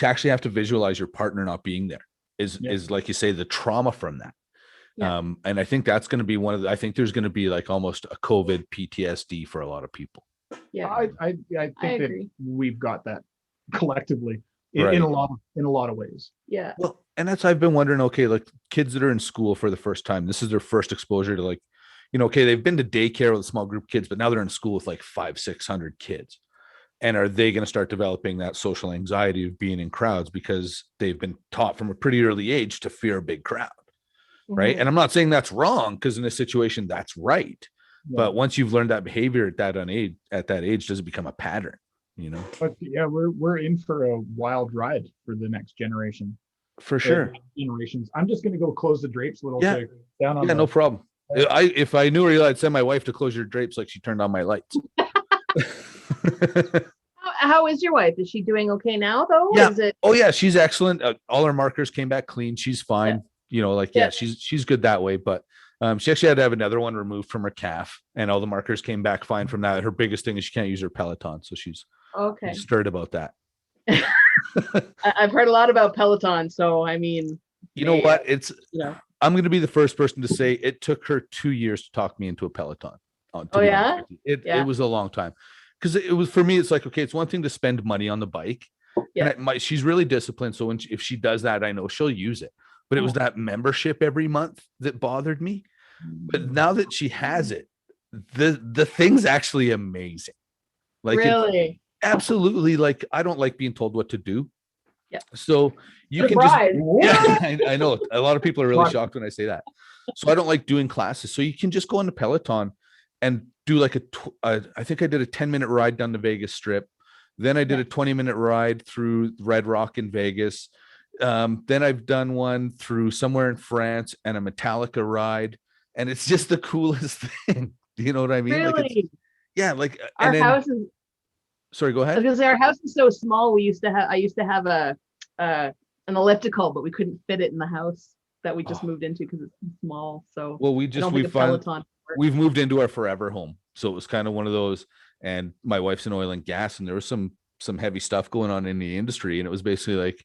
actually have to visualize your partner not being there is like you say, the trauma from that. Yeah. And I think that's going to be I think there's going to be like almost a COVID PTSD for a lot of people. Yeah. I think that agree. we've got that collectively in Right. a lot of ways. Yeah. Well, and I've been wondering, okay, like kids that are in school for the first time, this is their first exposure to, like, okay, they've been to daycare with a small group of kids, but now they're in school with like 500-600 kids. And are they going to start developing that social anxiety of being in crowds because they've been taught from a pretty early age to fear a big crowd? Right. Mhm. And I'm not saying that's wrong, because in this situation, that's right. Yeah. But once you've learned that behavior at that age, does it become a pattern? But yeah, we're in for a wild ride for the next generation. For sure. Generations. I'm just going to go close the drapes a little Yeah. quick down on Yeah, no problem. If I knew her, I'd send my wife to close your drapes like she turned on my lights. How is your wife? Is she doing okay now, though? Yeah. Is it? Oh yeah, she's excellent. All her markers came back clean. She's fine. She's good that way. But she actually had to have another one removed from her calf, and all the markers came back fine from that. Her biggest thing is she can't use her Peloton, so she's Okay. stirred about that. I've heard a lot about Peloton, so I mean, You know what? It's Yeah. I'm going to be the first person to say it took her 2 years to talk me into a Peloton. Oh, yeah? It was a long time, because it was, for me, it's like, okay, it's one thing to spend money on the bike. Yeah. And she's really disciplined. So if she does that, I know she'll use it. But it was that membership every month that bothered me. But now that she has it, the thing's actually amazing. Like, really? absolutely. Like, I don't like being told what to do. Yeah. So you Surprise. can just, I know a lot of people are really shocked when I say that. So I don't like doing classes. So you can just go on the Peloton and do like I think I did a 10-minute ride down the Vegas Strip. Then I did a 20-minute ride through Red Rock in Vegas. Then I've done one through somewhere in France, and a Metallica ride. And it's just the coolest thing. Do you know what I mean? Really? Like Our house is. Sorry, go I was ahead. gonna say, our house is so small. I used to have an elliptical, but we couldn't fit it in the house that we just moved into because it's too small. So Well, I don't think a Peloton. we've moved into our forever home. So it was kind of one of those, and my wife's in oil and gas, and there was some heavy stuff going on in the industry. And it was basically like,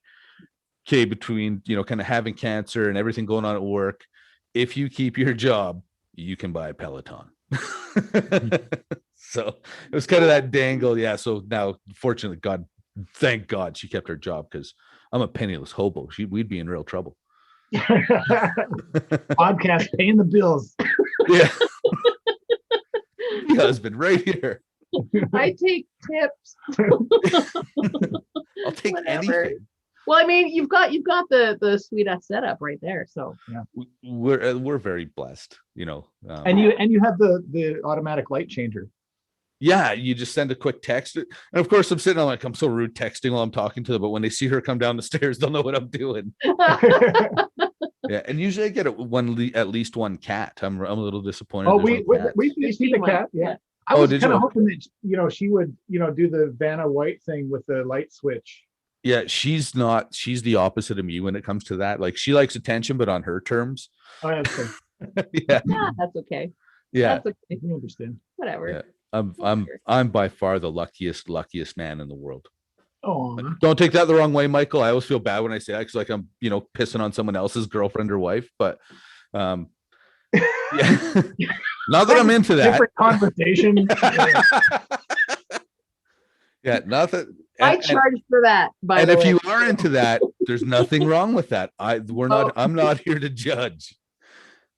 okay, between, kind of having cancer and everything going on at work, if you keep your job, you can buy a Peloton. So it was kind of that dangle. Yeah. So now, fortunately, thank God she kept her job, because I'm a penniless hobo. We'd be in real trouble. Podcast paying the bills. Yeah. My husband right here. I take tips. I'll take Whatever. anything. Well, I mean, you've got the sweet ass setup right there. So We're very blessed, And you have the automatic light changer. Yeah, you just send a quick text. And of course, I'm so rude texting while I'm talking to them. But when they see her come down the stairs, they'll know what I'm doing. Yeah, and usually I get at least one cat. I'm a little disappointed. Oh, there's no cats. we did see the cat. Yeah. I Oh, was did kind of you? hoping that she would do the Vanna White thing with the light switch. Yeah, she's the opposite of me when it comes to that. Like, she likes attention, but on her terms. Oh, that's good. Yeah. yeah, that's okay. Yeah. That's okay. You understand. Whatever. Yeah. I'm by far the luckiest man in the world. Oh, Don't take that the wrong way, Michael. I always feel bad when I say that, because like I'm, pissing on someone else's girlfriend or wife, but yeah. Not that I'm into that. different conversation. Yeah, nothing. I charged for that. And if you are into that, there's nothing wrong with that. I'm not here to judge.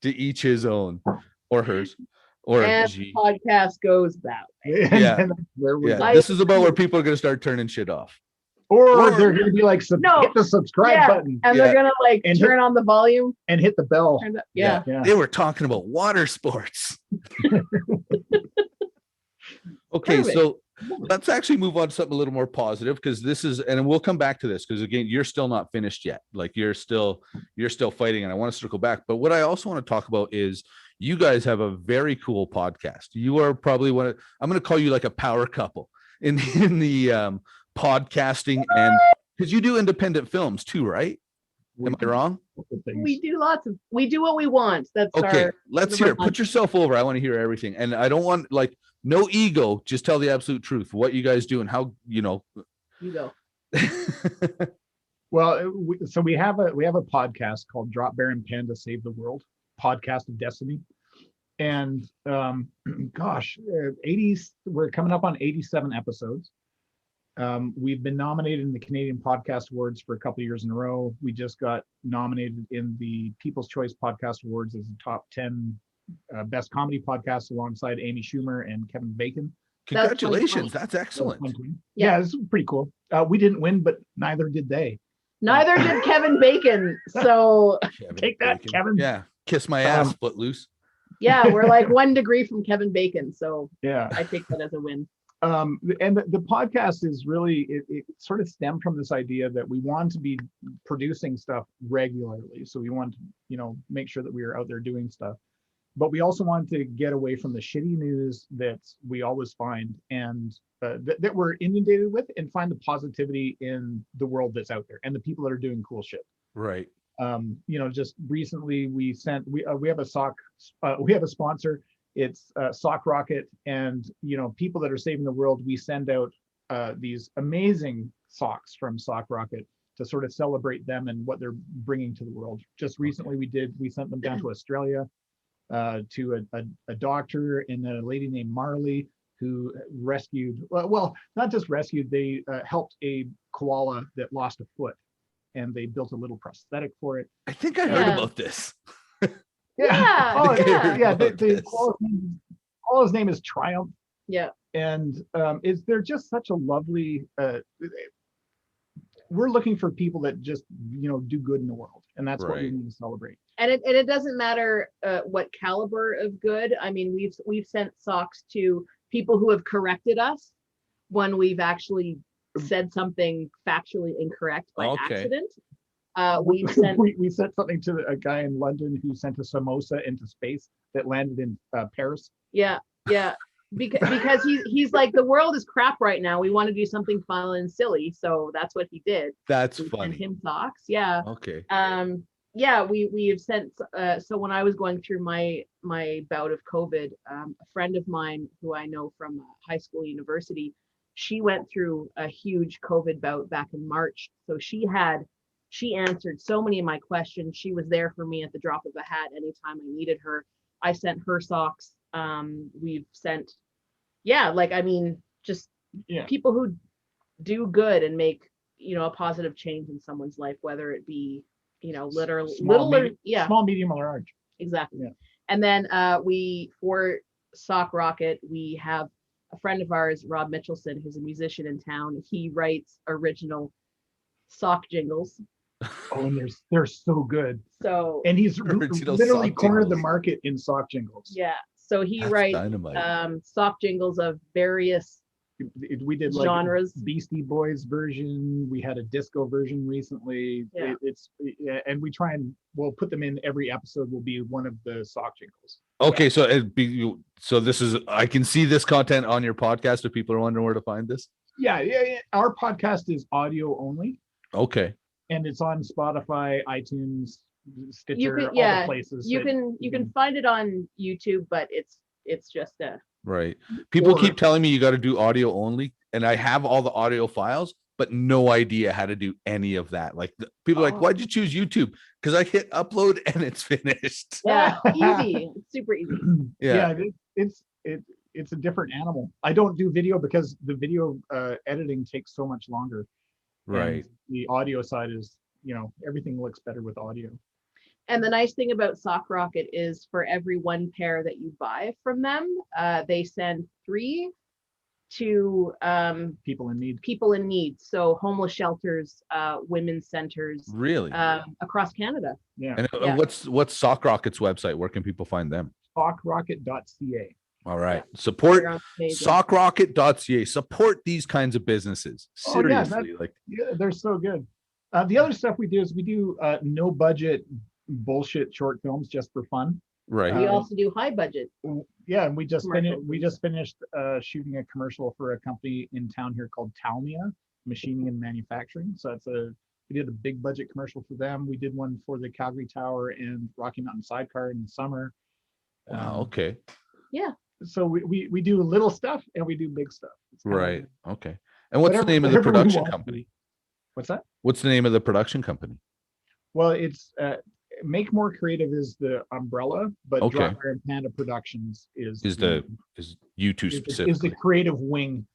To each his own, or hers, or and G. the podcast goes that way. Yeah. And that's where we're Yeah, this is about where people are going to start turning shit off. or they're going to be like, No. hit the subscribe Yeah. button And Yeah. they're gonna And turn on the volume. and hit the bell. Yeah. Yeah. They were talking about water sports. Okay, Perfect. so let's actually move on to something a little more positive, because this is, and we'll come back to this, because again, you're still not finished yet. Like, you're still fighting, and I want to circle back. But what I also want to talk about is, you guys have a very cool podcast. You are probably I'm going to call you like a power couple in the podcasting, and because you do independent films too, right? Am I wrong? We do what we want. That's Okay, our let's hear it. Put yourself over. I want to hear everything. And I don't want, like, no ego, just tell the absolute truth, what you guys do and how, you go. Well, so we have a podcast called Dropbear and Panda Save the World, Podcast of Destiny. And gosh, 80s, we're coming up on 87 episodes. We've been nominated in the Canadian Podcast Awards for a couple of years in a row. We just got nominated in the People's Choice Podcast Awards as the top 10 best comedy podcasts, alongside Amy Schumer and Kevin Bacon. Congratulations. That's excellent. Yeah, it's pretty cool. We didn't win, but neither did they. Neither did Kevin Bacon. So Kevin Take that, Bacon. Kevin. Yeah. Kiss my ass, Footloose. yeah, we're like 1 degree from Kevin Bacon. So Yeah. I take that as a win. And the podcast is really, it sort of stemmed from this idea that we want to be producing stuff regularly. So we want to, make sure that we are out there doing stuff. But we also want to get away from the shitty news that we always find, and that we're inundated with, and find the positivity in the world that's out there and the people that are doing cool shit. Right. Just recently we have a sponsor. It's Sock Rocket, and people that are saving the world. We send out these amazing socks from Sock Rocket to sort of celebrate them and what they're bringing to the world. Just recently we sent them down to Australia to a doctor and then a lady named Marley, who rescued, well, not just rescued, they helped a koala that lost a foot, and they built a little prosthetic for it. I think I heard about this. Yeah. Oh, yeah. yeah. The koala's name is Triumph. Yeah. And they're just such a lovely, we're looking for people that just, do good in the world. And that's what we Right. need to celebrate. And it doesn't matter what caliber of good. I mean, we've sent socks to people who have corrected us when we've actually said something factually incorrect by accident. We've sent we sent something to a guy in London who sent a samosa into space that landed in Paris. yeah. Because he's like, the world is crap right now. We want to do something fun and silly, so that's what he did. That's We sent funny. him socks. Yeah. Okay. yeah, we have sent. So when I was going through my bout of COVID, a friend of mine who I know from high school, university, she went through a huge COVID bout back in March. So she answered so many of my questions. She was there for me at the drop of a hat anytime I needed her. I sent her socks. We've sent, yeah, like I mean, just people who do good and make, you know, a positive change in someone's life, whether it be, you know, small, medium, or large. Exactly. Yeah. And then we, for Sock Rocket, we have a friend of ours, Rob Mitchelson, who's a musician in town. He writes original sock jingles. Oh, and they're so good. So and he's Original literally sock cornered the jingles. market in sock jingles. yeah, so he That's writes dynamite. sock jingles of various We did like genres. Beastie Boys version. We had a disco version recently. Yeah. And we try and we'll put them in every episode. Will be one of the sock jingles. Okay, so this is, I can see this content on your podcast if people are wondering where to find this. Yeah. Our podcast is audio only, Okay. and it's on Spotify, iTunes, Stitcher, You can, all yeah, the places. you can find it on YouTube, but it's just a Right. People Or- keep telling me you got to do audio only, and I have all the audio files, but no idea how to do any of that. Like people are like, why'd you choose YouTube? Because I hit upload and it's finished. yeah easy. It's super easy. Yeah. It's a different animal. I don't do video because the video editing takes so much longer. Right. And the audio side is, you know, everything looks better with audio. And the nice thing about Sock Rocket is for every one pair that you buy from them, they send 3 to People in need. people in need. So homeless shelters, women's centers Really? across Canada. Yeah. And yeah. what's Sock Rocket's website? Where can people find them? Sockrocket.ca. All right. They're Support amazing. sockrocket.ca. Support these kinds of businesses. Oh, yeah, Seriously. Yeah, they're so good. The other stuff we do is we do no budget bullshit short films just for fun. Right. We also do high budget. Yeah, and we just Commercials. finished shooting a commercial for a company in town here called Talmia Machining and Manufacturing. So we did a big budget commercial for them. We did one for the Calgary Tower and Rocky Mountain Sidecar in the summer. Wow. Okay. Yeah. So we do little stuff and we do big stuff. It's kinda- Right. Okay. And what's the Whatever- name of the whatever we production want. company? What's that? What's the name of the production company? Well, it's Make More Creative is the umbrella, but Okay. Dropbear and Panda Productions is you two is specifically? the creative wing.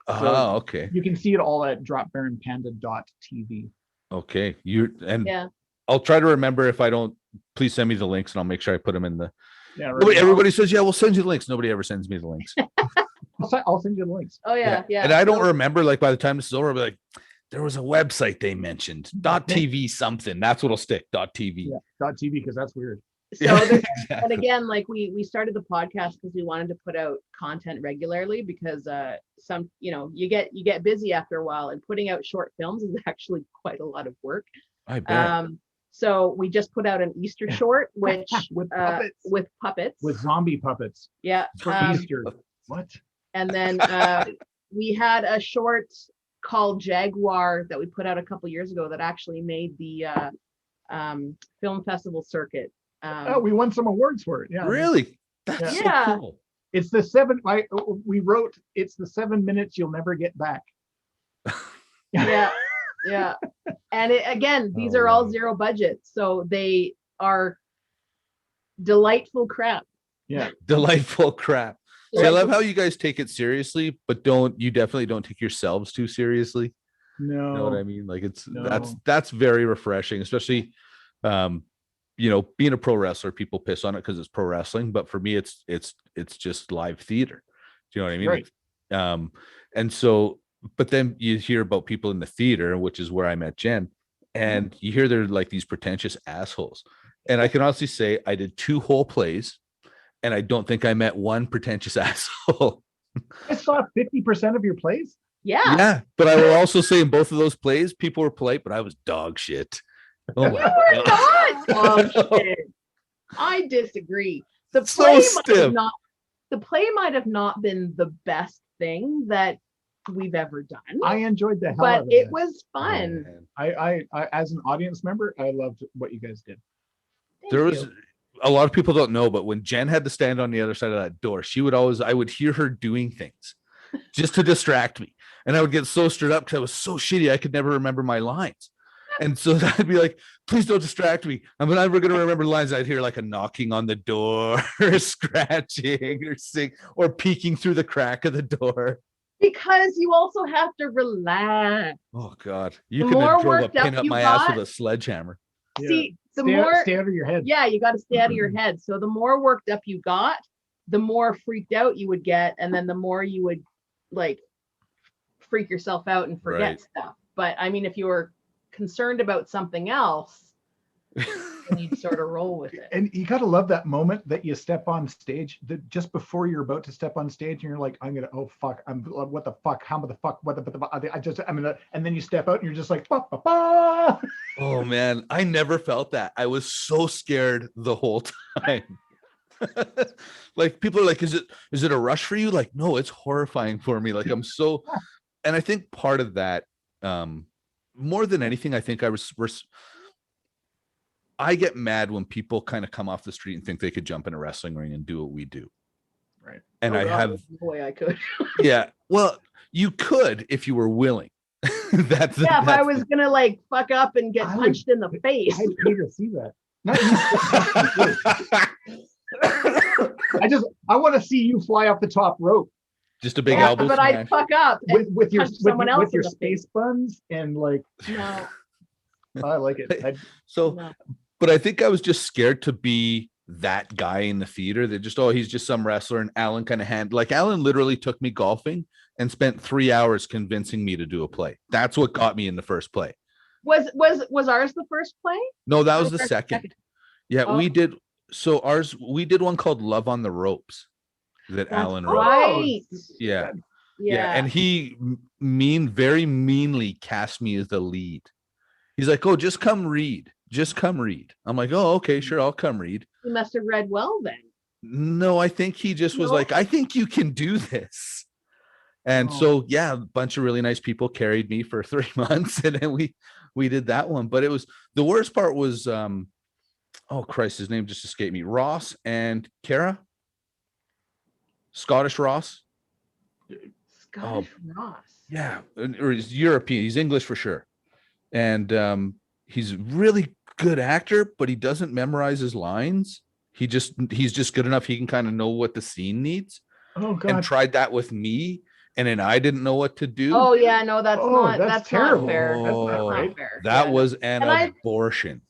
Oh, okay. You can see it all at dropbearandpanda.tv. Okay. Yeah. I'll try to remember. If I don't, please send me the links and I'll make sure I put them in the. Yeah, right. Nobody, everybody says, yeah, we'll send you the links. Nobody ever sends me the links. I'll send you the links. Oh yeah. Yeah. And I don't So- remember, like by the time this is over, I'll be like, there was a website they mentioned, .tv something. That's what'll stick, .tv. Yeah, .tv because that's weird. So Yeah, there's, exactly. and again, like we started the podcast because we wanted to put out content regularly because some, you know, you get busy after a while, and putting out short films is actually quite a lot of work. I bet. So we just put out an Easter short, which With puppets. with zombie puppets Yeah. for Easter. What? And then we had a short called Jaguar that we put out a couple years ago that actually made the film festival circuit. Oh, we won some awards for it. Yeah. Really? That's Yeah. so cool. It's the 7 minutes you'll never get back. Yeah. Yeah. And again, these are all zero budget. So they are delightful crap. Yeah. Delightful crap. See, I Like, love how you guys take it seriously, but you definitely don't take yourselves too seriously. No. You know what I mean? Like No. that's very refreshing, especially you know, being a pro wrestler. People piss on it because it's pro wrestling, but for me it's just live theater. Do you know what I mean? Right. And so, but then you hear about people in the theater, which is where I met Jen, and you hear they're like these pretentious assholes. And I can honestly say I did 2 whole plays, and I don't think I met one pretentious asshole. I saw 50% of your plays. yeah. Yeah, but I will also say in both of those plays, people were polite, but I was dog shit. Oh my You were God. not. Oh, shit. I disagree. The So play stiff. might have not been the best thing that we've ever done. I enjoyed the hell but out of it it. was fun. Man. I as an audience member, I loved what you guys did. Thank There was you. a lot of people don't know, but when Jen had to stand on the other side of that door, I would hear her doing things just to distract me. And I would get so stirred up because I was so shitty. I could never remember my lines. And so I'd be like, please don't distract me. I'm never going to remember the lines. I'd hear like a knocking on the door or scratching or or peeking through the crack of the door. Because you also have to relax. Oh God. You The could more have drove a worked up pin up you my ass got- with a sledgehammer. See, the stay, more stay out of your head. yeah, you got to stay out of your head. So the more worked up you got, the more freaked out you would get, and then the more you would like freak yourself out and forget Right. stuff. But I mean, if you were concerned about something else, then you'd sort of roll with it. And you gotta love that moment that you step on stage, that just before you're about to step on stage, and you're like, I'm gonna, oh fuck, what the fuck, how the fuck, I'm gonna, and then you step out and you're just like, ba, ba, ba. Oh man, I never felt that. I was so scared the whole time. Like people are like, is it a rush for you? Like, no, it's horrifying for me. Like I'm so, and I think part of that, more than anything, I think I get mad when people kind of come off the street and think they could jump in a wrestling ring and do what we do. Right. And Oh, I God, have, there's no way I could. yeah, well, you could if you were willing. That's Yeah, if I that's- was gonna like fuck up and get I would- punched in the face. I'd pay to see that. Not you. I want to see you fly off the top rope just a big Yeah, elbow but smash. I'd fuck up and with your punch someone else with your in the space buns and like, no, I like it. So, no. but I think I was just scared to be that guy in the theater that just, oh, he's just some wrestler. And Alan kind of Alan literally took me golfing and spent 3 hours convincing me to do a play. That's what got me in the first play. Was ours the first play? No, that was Or the first- second. Yeah, Oh. we did. So we did one called Love on the Ropes that That's Alan wrote. right. Yeah. Yeah. And he very meanly cast me as the lead. He's like, oh, just come read. I'm like, oh, okay, sure. I'll come read. You must have read well then. No, I think he just was No. like, I think you can do this. And Oh. so, yeah, a bunch of really nice people carried me for 3 months. And then we did that one. But it was, the worst part was, oh Christ, his name just escaped me. Ross and Kara. Scottish Ross. Scottish Ross. Yeah. Or he's European. He's English for sure. And he's a really good actor, but he doesn't memorize his lines. He's just good enough. He can kind of know what the scene needs. Oh And God. tried that with me. And then I didn't know what to do. Oh yeah, no, that's Oh, not that's that's terrible. not fair. Oh, That's not right. fair. That Yeah, no. was an And I- abortion.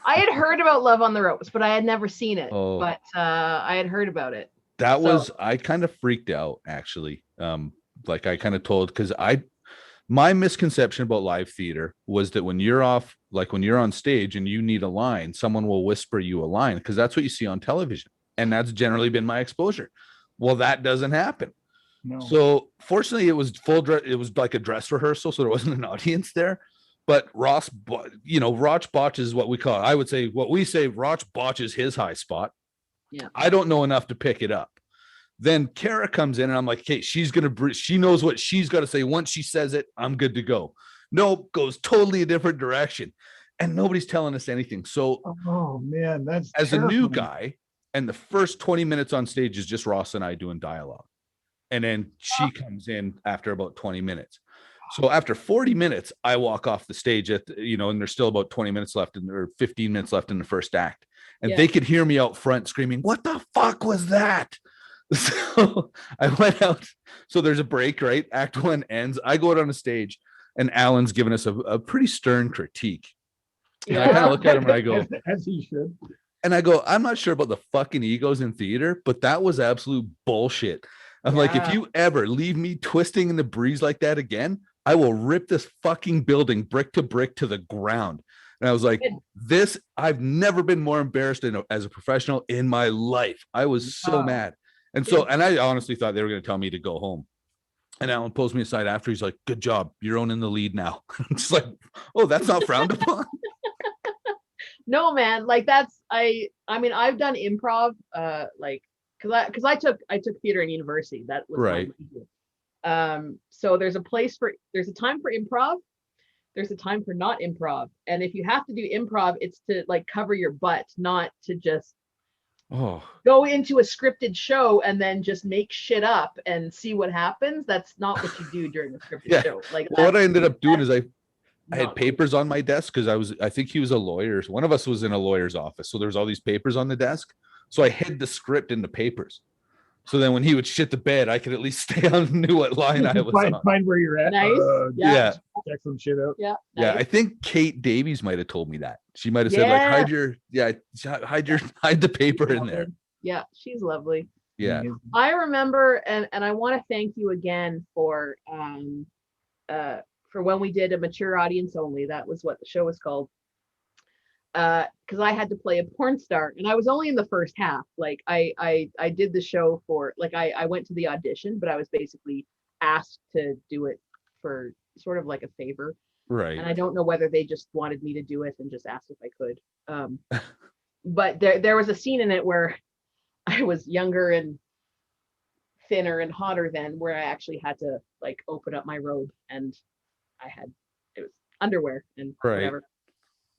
I had heard about Love on the Ropes, but I had never seen it. Oh. But I had heard about it. That So- was, I kind of freaked out actually. Like I kind of told, because my misconception about live theater was that when you're on stage and you need a line, someone will whisper you a line because that's what you see on television. And that's generally been my exposure. Well, that doesn't happen. No. So fortunately it was it was like a dress rehearsal. So there wasn't an audience there, but Roch botches what we call, I would say what we say, Roch botches his high spot. Yeah. I don't know enough to pick it up. Then Kara comes in and I'm like, okay, she knows what she's got to say. Once she says it, I'm good to go. No, goes totally a different direction. And nobody's telling us anything. So Oh man, that's as a new terrifying. guy, and the first 20 minutes on stage is just Ross and I doing dialogue. And then she comes in after about 20 minutes. So after 40 minutes, I walk off the stage and there's still about 20 minutes left or 15 minutes left in the first act. And Yeah. they could hear me out front screaming, what the fuck was that? So I went out. So there's a break, right? Act 1 ends. I go out on the stage and Alan's giving us a pretty stern critique. And I kind of look at him and I go, as he should. and I go, I'm not sure about the fucking egos in theater, but that was absolute bullshit. I'm like, if Yeah. you ever leave me twisting in the breeze like that again, I will rip this fucking building brick to the ground. And I was like, Good. I've never been more embarrassed as a professional in my life. I was so Wow. mad. And so, and I honestly thought they were going to tell me to go home. And Alan pulls me aside after. He's like, good job. You're owning the lead now. I'm just like, oh, that's not frowned upon. No, man, like that's I mean I've done improv like because I took theater in university. That was my Right. major. So there's a time for improv, there's a time for not improv, and if you have to do improv, it's to like cover your butt, not to just Oh, go into a scripted show and then just make shit up and see what happens. That's not what you do during a scripted Yeah. show. Like well, what I ended up doing is I not had papers on my desk because I think he was a lawyer. One of us was in a lawyer's office. So there was all these papers on the desk. So I hid the script in the papers. So then when he would shit the bed, I could at least stay on, knew what line I was on. Find where you're at. Nice. Yeah. Check some shit out. Yeah. Yeah. Nice. I think Kate Davies might have told me that. She might have said, like, hide the paper in there. Yeah, she's lovely. Yeah. I remember, and I want to thank you again for when we did a mature audience only. That was what the show was called. Because I had to play a porn star, and I was only in the first half. Like I did the show for like I went to the audition, but I was basically asked to do it for sort of like a favor. Right. And I don't know whether they just wanted me to do it and just asked if I could. But there was a scene in it where I was younger and thinner and hotter than, where I actually had to like open up my robe, and it was underwear and whatever.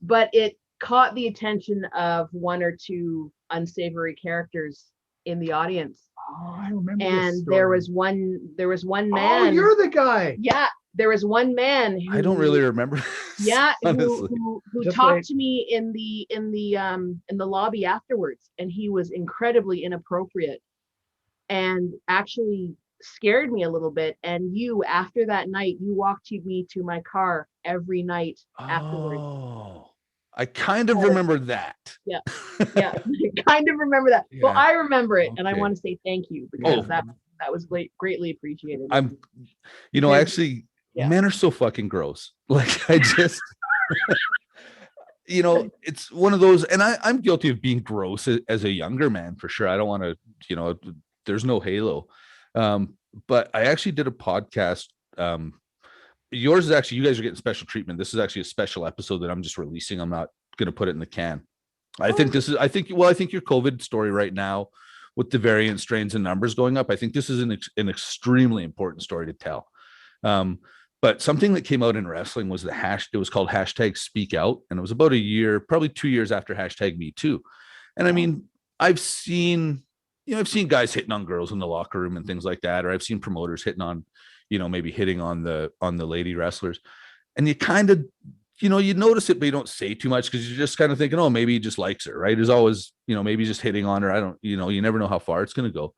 But it caught the attention of one or two unsavory characters in the audience. Oh, I remember. And there was one man. Oh, you're the guy. Yeah, there was one man who, I don't really remember. yeah, honestly. who Just talked like- to me in the lobby afterwards, and he was incredibly inappropriate and actually scared me a little bit. And you, after that night, you walked me to my car every night afterwards. Oh, I kind of remember that. Yeah, I kind of remember that. Well, Yeah. I remember it, and I Okay. want to say thank you, because Oh. that was greatly appreciated. You actually, Yeah. men are so fucking gross. Like, I just, it's one of those, and I'm guilty of being gross as a younger man for sure. I don't want to, there's no halo. But I actually did a podcast. Yours is actually, you guys are getting special treatment. This is actually a special episode that I'm just releasing. I'm not going to put it in the can. I think your COVID story right now with the variant strains and numbers going up, I think this is an extremely important story to tell. But something that came out in wrestling was it was called hashtag Speak Out. And it was about a year, probably 2 years after hashtag Me Too. And I mean, I've seen guys hitting on girls in the locker room and things like that, or I've seen promoters hitting on, maybe hitting on the lady wrestlers, and you kind of, you notice it, but you don't say too much because you're just kind of thinking, oh, maybe he just likes her, right? There's always, maybe just hitting on her. I don't, you never know how far it's going to go.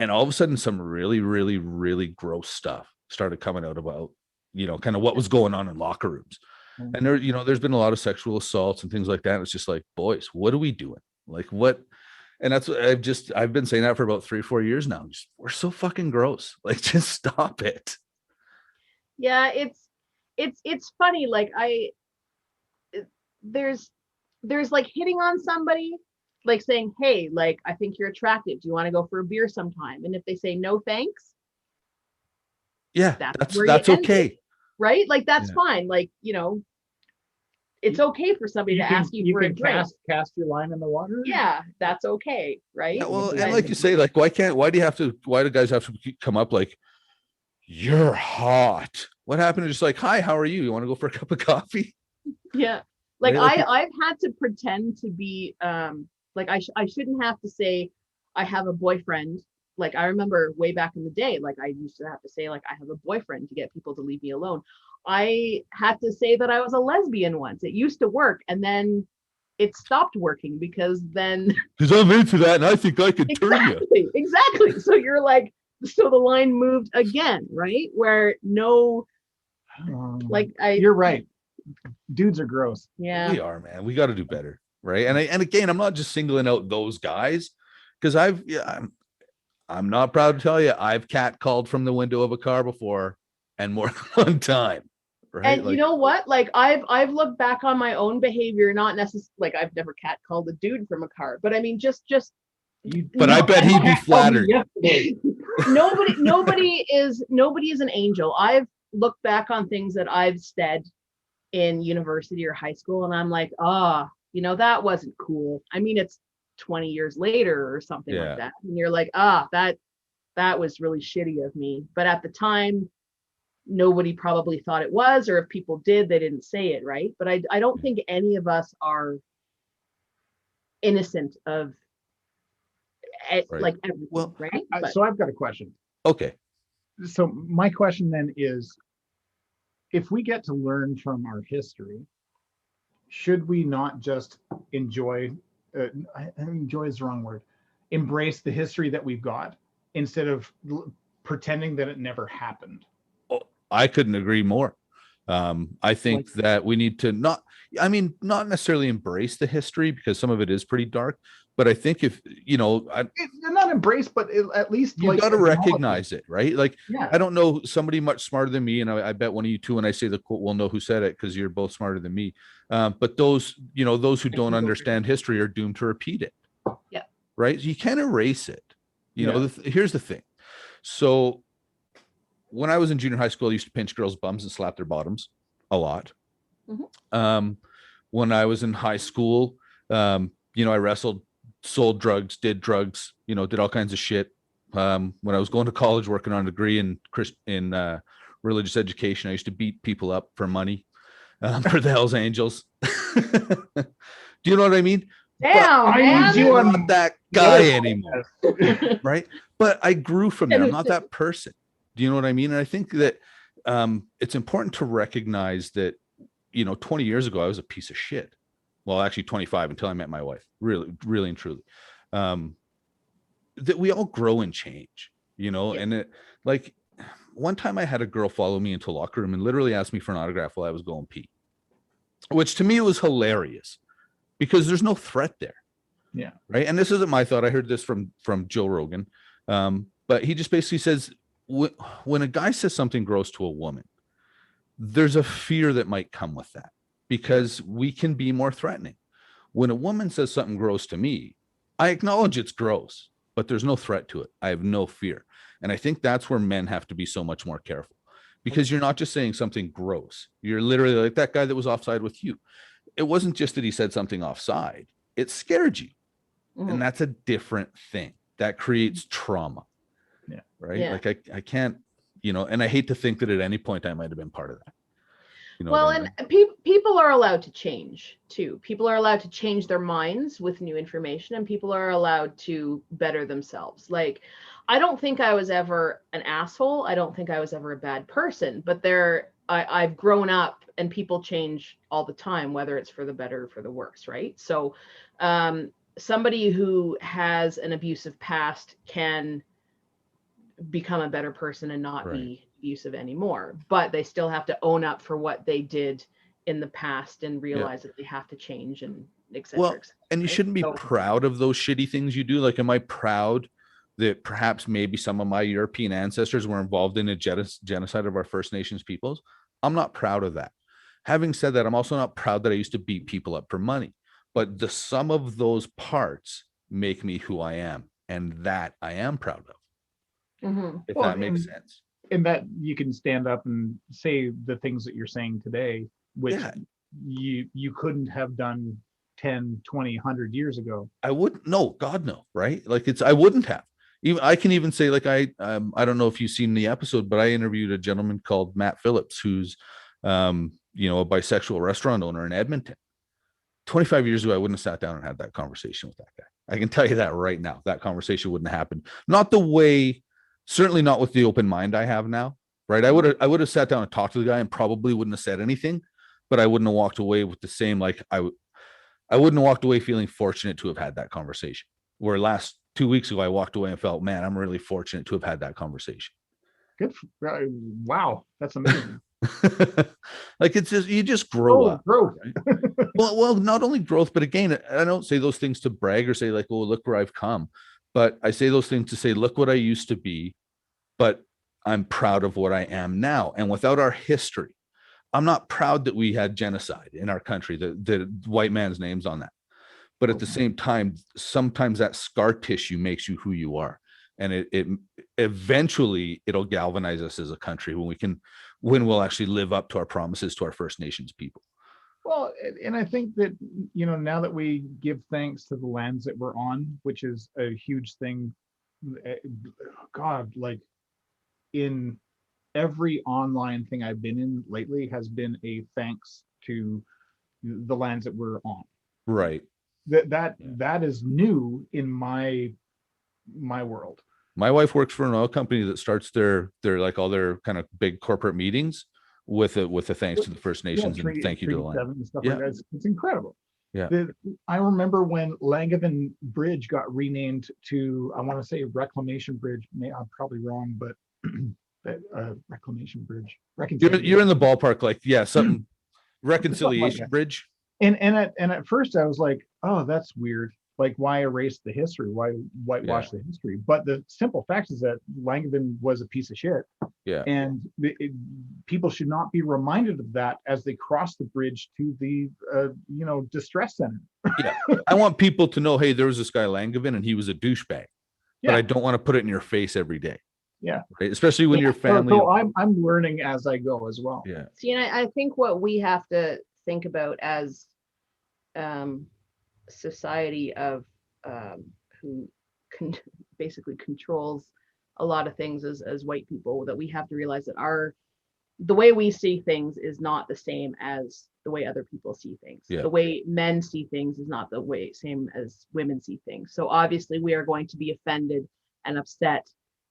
And all of a sudden, some really, really, really gross stuff started coming out about, kind of what was going on in locker rooms. And there, there's been a lot of sexual assaults and things like that. And it's just like, boys, what are we doing? Like, what? And that's what I've been saying that for about 3 or 4 years now. We're so fucking gross. Like, just stop it. Yeah, it's funny. Like there's like hitting on somebody, like saying, hey, like, I think you're attractive. Do you want to go for a beer sometime? And if they say no, thanks. Yeah, That's where that's you end okay. it, right? Like, that's Yeah. fine. Like, it's okay for somebody to ask you for a can drink. cast your line in the water. Yeah, that's okay, right? Yeah, well, But- and like you say, like, why do guys have to come up like, you're hot? What happened to just like, hi, how are you? You want to go for a cup of coffee? Yeah, like Right, like I've had to pretend to be like I shouldn't have to say I have a boyfriend. Like, I remember way back in the day, like, I used to have to say, like, I have a boyfriend to get people to leave me alone. I had to say that I was a lesbian once. It used to work, and then it stopped working because then Because I'm into that, and I think I could turn you. exactly. So you're like, so the line moved again, right? Where no, like, You're right. Dudes are gross. yeah. We are, man. We got to do better, right? And again, I'm not just singling out those guys, because I'm not proud to tell you, I've catcalled from the window of a car before, and more than one time, right? And you know what? Like, I've looked back on my own behavior, not necessarily, like, I've never catcalled a dude from a car, but I mean, just But I bet he'd be flattered. nobody is an angel. I've looked back on things that I've said in university or high school, and I'm like, that wasn't cool. I mean, it's 20 years later or something Yeah. like that. And you're like, that was really shitty of me. But at the time, nobody probably thought it was, or if people did, they didn't say it, right? But I don't think any of us are innocent of Right. like everything, Well, right? But So I've got a question. Okay. So my question then is, if we get to learn from our history, should we not just enjoy, enjoy is the wrong word, embrace the history that we've got instead of pretending that it never happened? I couldn't agree more. I think that we need to not necessarily embrace the history, because some of it is pretty dark, but I think if, Not embrace, but at least you got to recognize it, right? Like, Yeah. I don't know somebody much smarter than me, and I bet one of you two, when I say the quote, will know who said it, because you're both smarter than me. But those who don't understand history are doomed to repeat it. Yeah. Right. You can't erase it. Here's the thing. So when I was in junior high school, I used to pinch girls' bums and slap their bottoms a lot. When I was in high school, I wrestled, sold drugs, did drugs, did all kinds of shit. When I was going to college, working on a degree in religious education, I used to beat people up for money, for the Hells Angels. Do you know what I mean? damn, I man. need you I'm on not that guy anymore, right? But I grew from there. I'm not that person. Do you know what I mean? And I think that it's important to recognize that, 20 years ago, I was a piece of shit. Well, actually 25, until I met my wife, really, really and truly. That we all grow and change, and it, like, one time I had a girl follow me into a locker room and literally asked me for an autograph while I was going pee, which to me was hilarious, because there's no threat there. Yeah. Right. And this isn't my thought. I heard this from Joe Rogan. But he just basically says, when a guy says something gross to a woman, there's a fear that might come with that, because we can be more threatening. When a woman says something gross to me, I acknowledge it's gross, but there's no threat to it. I have no fear. And I think that's where men have to be so much more careful, because you're not just saying something gross. You're literally like that guy that was offside with you. It wasn't just that he said something offside. It scared you. And that's a different thing. That creates trauma. Yeah. Right. Yeah. Like I can't, and I hate to think that at any point I might have been part of that. Well, and people are allowed to change too. People are allowed to change their minds with new information, and people are allowed to better themselves. Like, I don't think I was ever an asshole. I don't think I was ever a bad person, but I've grown up, and people change all the time, whether it's for the better or for the worse. Right. So, somebody who has an abusive past can become a better person and not be abusive anymore, but they still have to own up for what they did in the past and realize that they have to change, and et cetera, well, et cetera, and you shouldn't be proud of those shitty things you do. Like, am I proud that perhaps maybe some of my European ancestors were involved in a genocide of our First Nations peoples? I'm not proud of that. Having said that, I'm also not proud that I used to beat people up for money, but the sum of those parts make me who I am, and that I am proud of. If that makes sense. And that you can stand up and say the things that you're saying today, which you couldn't have done 10, 20, 100 years ago. I wouldn't. No, God, no. Right. Like, I wouldn't have. Even I can even say, like, I don't know if you've seen the episode, but I interviewed a gentleman called Matt Phillips, who's a bisexual restaurant owner in Edmonton. 25 years ago, I wouldn't have sat down and had that conversation with that guy. I can tell you that right now. That conversation wouldn't have happened. Not the way, certainly not with the open mind I have now. Right. I would have sat down and talked to the guy and probably wouldn't have said anything, but I wouldn't have walked away with the same, like, I wouldn't have walked away feeling fortunate to have had that conversation. Where last 2 weeks ago, I walked away and felt, man, I'm really fortunate to have had that conversation. Good. Wow. That's amazing. Like, it's just, you just grow up. Growth. Right? well, not only growth, but again, I don't say those things to brag or say, like, oh, look where I've come, but I say those things to say, look what I used to be, but I'm proud of what I am now. And without our history, I'm not proud that we had genocide in our country, the white man's name's on that. But at the same time, sometimes that scar tissue makes you who you are. And it eventually it'll galvanize us as a country when we'll actually live up to our promises to our First Nations people. Well, and I think that, now that we give thanks to the lands that we're on, which is a huge thing, God, like in every online thing I've been in lately has been a thanks to the lands that we're on. Right. That is new in my world. My wife works for an oil company that starts their like all their kind of big corporate meetings with a thanks to the First Nations and thank you to the land. And stuff Yeah. like that. It's incredible. Yeah. I remember when Langevin Bridge got renamed to, I want to say Reclamation Bridge. I'm probably wrong, but Reclamation Bridge. You're in the ballpark, like, yeah, something reconciliation that. bridge. And at first I was like, oh, that's weird. Like, why erase the history? Why whitewash the history? But the simple fact is that Langevin was a piece of shit. Yeah. And people should not be reminded of that as they cross the bridge to the distress center. Yeah. I want people to know, hey, there was this guy Langevin and he was a douchebag. Yeah. But I don't want to put it in your face every day. Yeah. Right? Especially when your family. So I'm learning as I go as well. Yeah. See, and I think what we have to think about as society of who basically controls a lot of things as white people, that we have to realize that the way we see things is not the same as the way other people see things. Yeah. The way men see things is not the way same as women see things. So obviously we are going to be offended and upset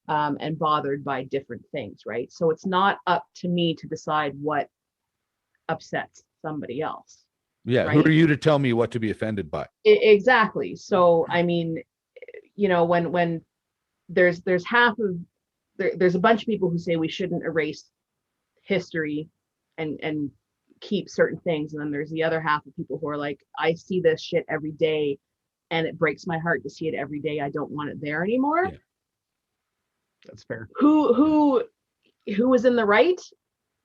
and bothered by different things, right? So it's not up to me to decide what upsets somebody else. Yeah. Right? Who are you to tell me what to be offended by? Exactly. So I mean, when there's a bunch of people who say we shouldn't erase history and keep certain things, and then there's the other half of people who are like, I see this shit every day and it breaks my heart to see it every day. I don't want it there anymore. Yeah. That's fair. Who is in the right?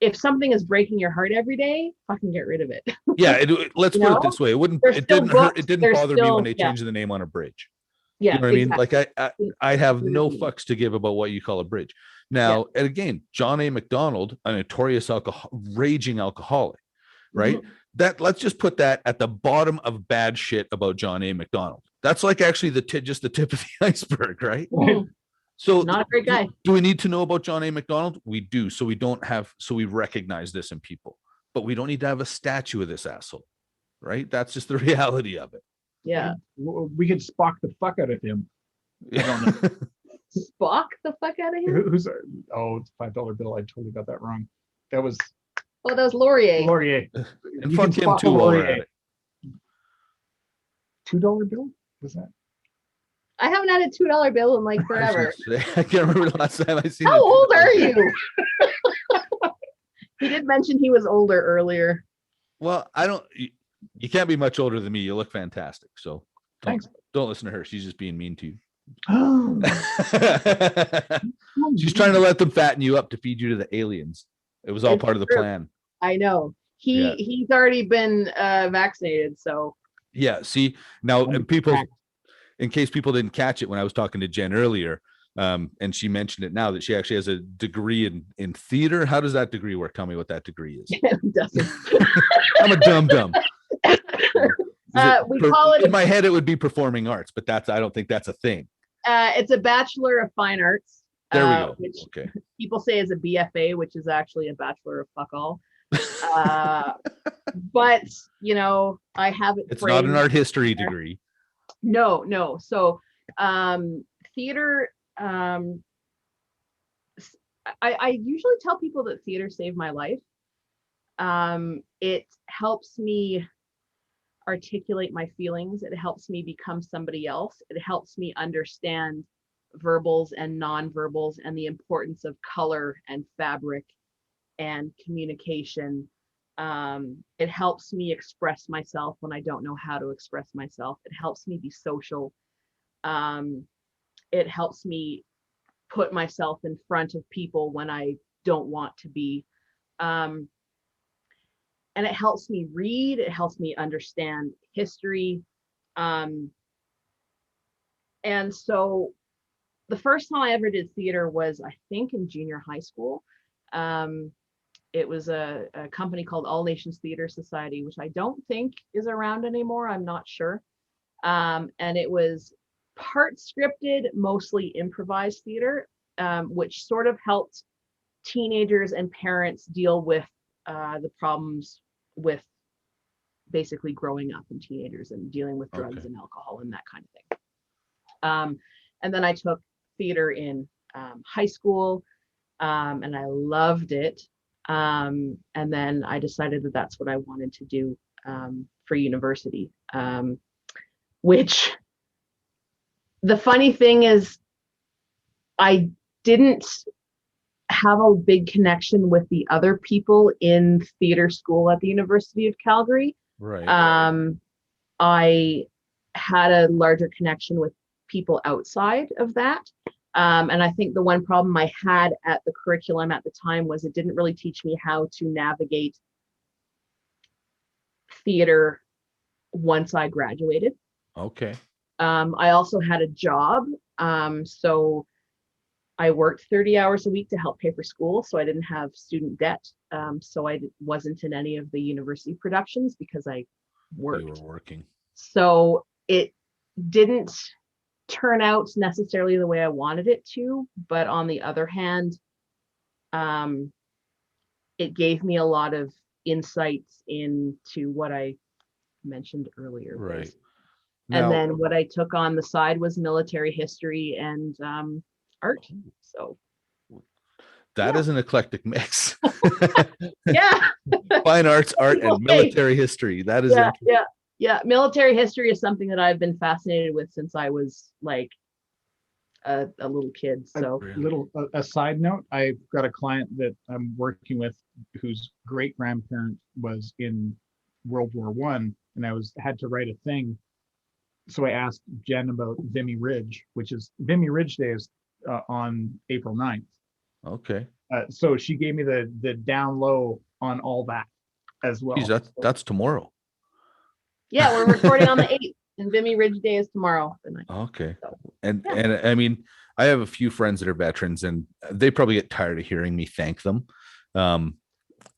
If something is breaking your heart every day, fucking get rid of it. Yeah. Let's put it this way. It didn't hurt. It didn't bother me when they changed the name on a bridge. Yeah. You know what exactly. I mean? Like I have no fucks to give about what you call a bridge. Now, and again, John A. MacDonald, a notorious raging alcoholic, right? Mm-hmm. Let's just put that at the bottom of bad shit about John A. MacDonald. That's like actually just the tip of the iceberg, right? Mm. So not a great guy. Do we need to know about John A. MacDonald? We do. So we recognize this in people, but we don't need to have a statue of this asshole, right? That's just the reality of it. Yeah. We could Spock the fuck out of him. I don't know. Spock the fuck out of him? It's a $5 bill. I totally got that wrong. That was Laurier. Laurier. And fuck him too while we're at it. $2 bill? Was that? I haven't had a $2 bill in like forever. I can't remember the last time I seen it. How old are you? He did mention he was older earlier. Well, you can't be much older than me. You look fantastic. So thanks. Don't listen to her. She's just being mean to you. Oh. She's trying to let them fatten you up to feed you to the aliens. It was all part of the plan. I know. He's already been vaccinated, so. Yeah. See, now, and people, in case people didn't catch it when I was talking to Jen earlier, and she mentioned it now that she actually has a degree in theater. How does that degree work? Tell me what that degree is. It doesn't. I'm a dum-dum. We call it in my head, it would be performing arts, but I don't think that's a thing. It's a Bachelor of Fine Arts. There we go. Which okay. People say is a BFA, which is actually a Bachelor of Fuck All. But I have it. It's not an art history degree. No. So theater. I usually tell people that theater saved my life. It helps me articulate my feelings. It helps me become somebody else. It helps me understand verbals and nonverbals and the importance of color and fabric and communication. It helps me express myself when I don't know how to express myself. It helps me be social. It helps me put myself in front of people when I don't want to be. And it helps me read. It helps me understand history. And so the first time I ever did theater was, I think, in junior high school. it was a company called All Nations Theatre Society, which I don't think is around anymore. I'm not sure. And it was part scripted, mostly improvised theater, which sort of helped teenagers and parents deal with the problems with basically growing up and teenagers and dealing with drugs and alcohol and that kind of thing. And then I took theater in high school, and I loved it. And then I decided that that's what I wanted to do for university, which the funny thing is I didn't have a big connection with the other people in theater school at the University of Calgary. Right. I had a larger connection with people outside of that. And I think the one problem I had at the curriculum at the time was it didn't really teach me how to navigate theater once I graduated. Okay. I also had a job. So I worked 30 hours a week to help pay for school, so I didn't have student debt. So I wasn't in any of the university productions because I worked. You were working. So it didn't turn out necessarily the way I wanted it to, but on the other hand, it gave me a lot of insights into what I mentioned earlier. Right. And Now, then what I took on the side was military history and art. So that is an eclectic mix. yeah. Fine arts, art, and Okay. military history. That is Yeah. Military history is something that I've been fascinated with since I was like a little kid. So A side note, I've got a client that I'm working with whose great grandparent was in World War I, and I had to write a thing. So I asked Jen about Vimy Ridge, which is Vimy Ridge Day is on April 9th. Okay. So she gave me the down low on all that as well. Geez, that's tomorrow. yeah, we're recording on the 8th and Vimy Ridge Day is tomorrow. Okay. So, And yeah. and I mean, I have a few friends that are veterans, and they probably get tired of hearing me thank them.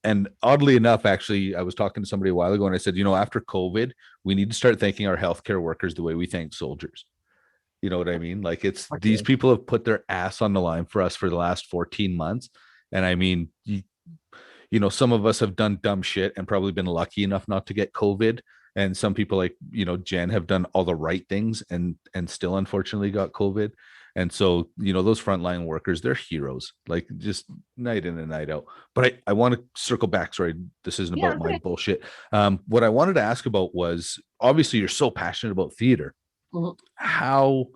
And oddly enough, actually, I was talking to somebody a while ago, and I said, after COVID, we need to start thanking our healthcare workers the way we thank soldiers. You know what I mean? Like these people have put their ass on the line for us for the last 14 months. And I mean, some of us have done dumb shit and probably been lucky enough not to get COVID. And some people like, Jen have done all the right things and still unfortunately got COVID. And so, those frontline workers, they're heroes, like just night in and night out. But I want to circle back. Sorry, this isn't about my bullshit. What I wanted to ask about was, obviously you're so passionate about theater. Mhm. How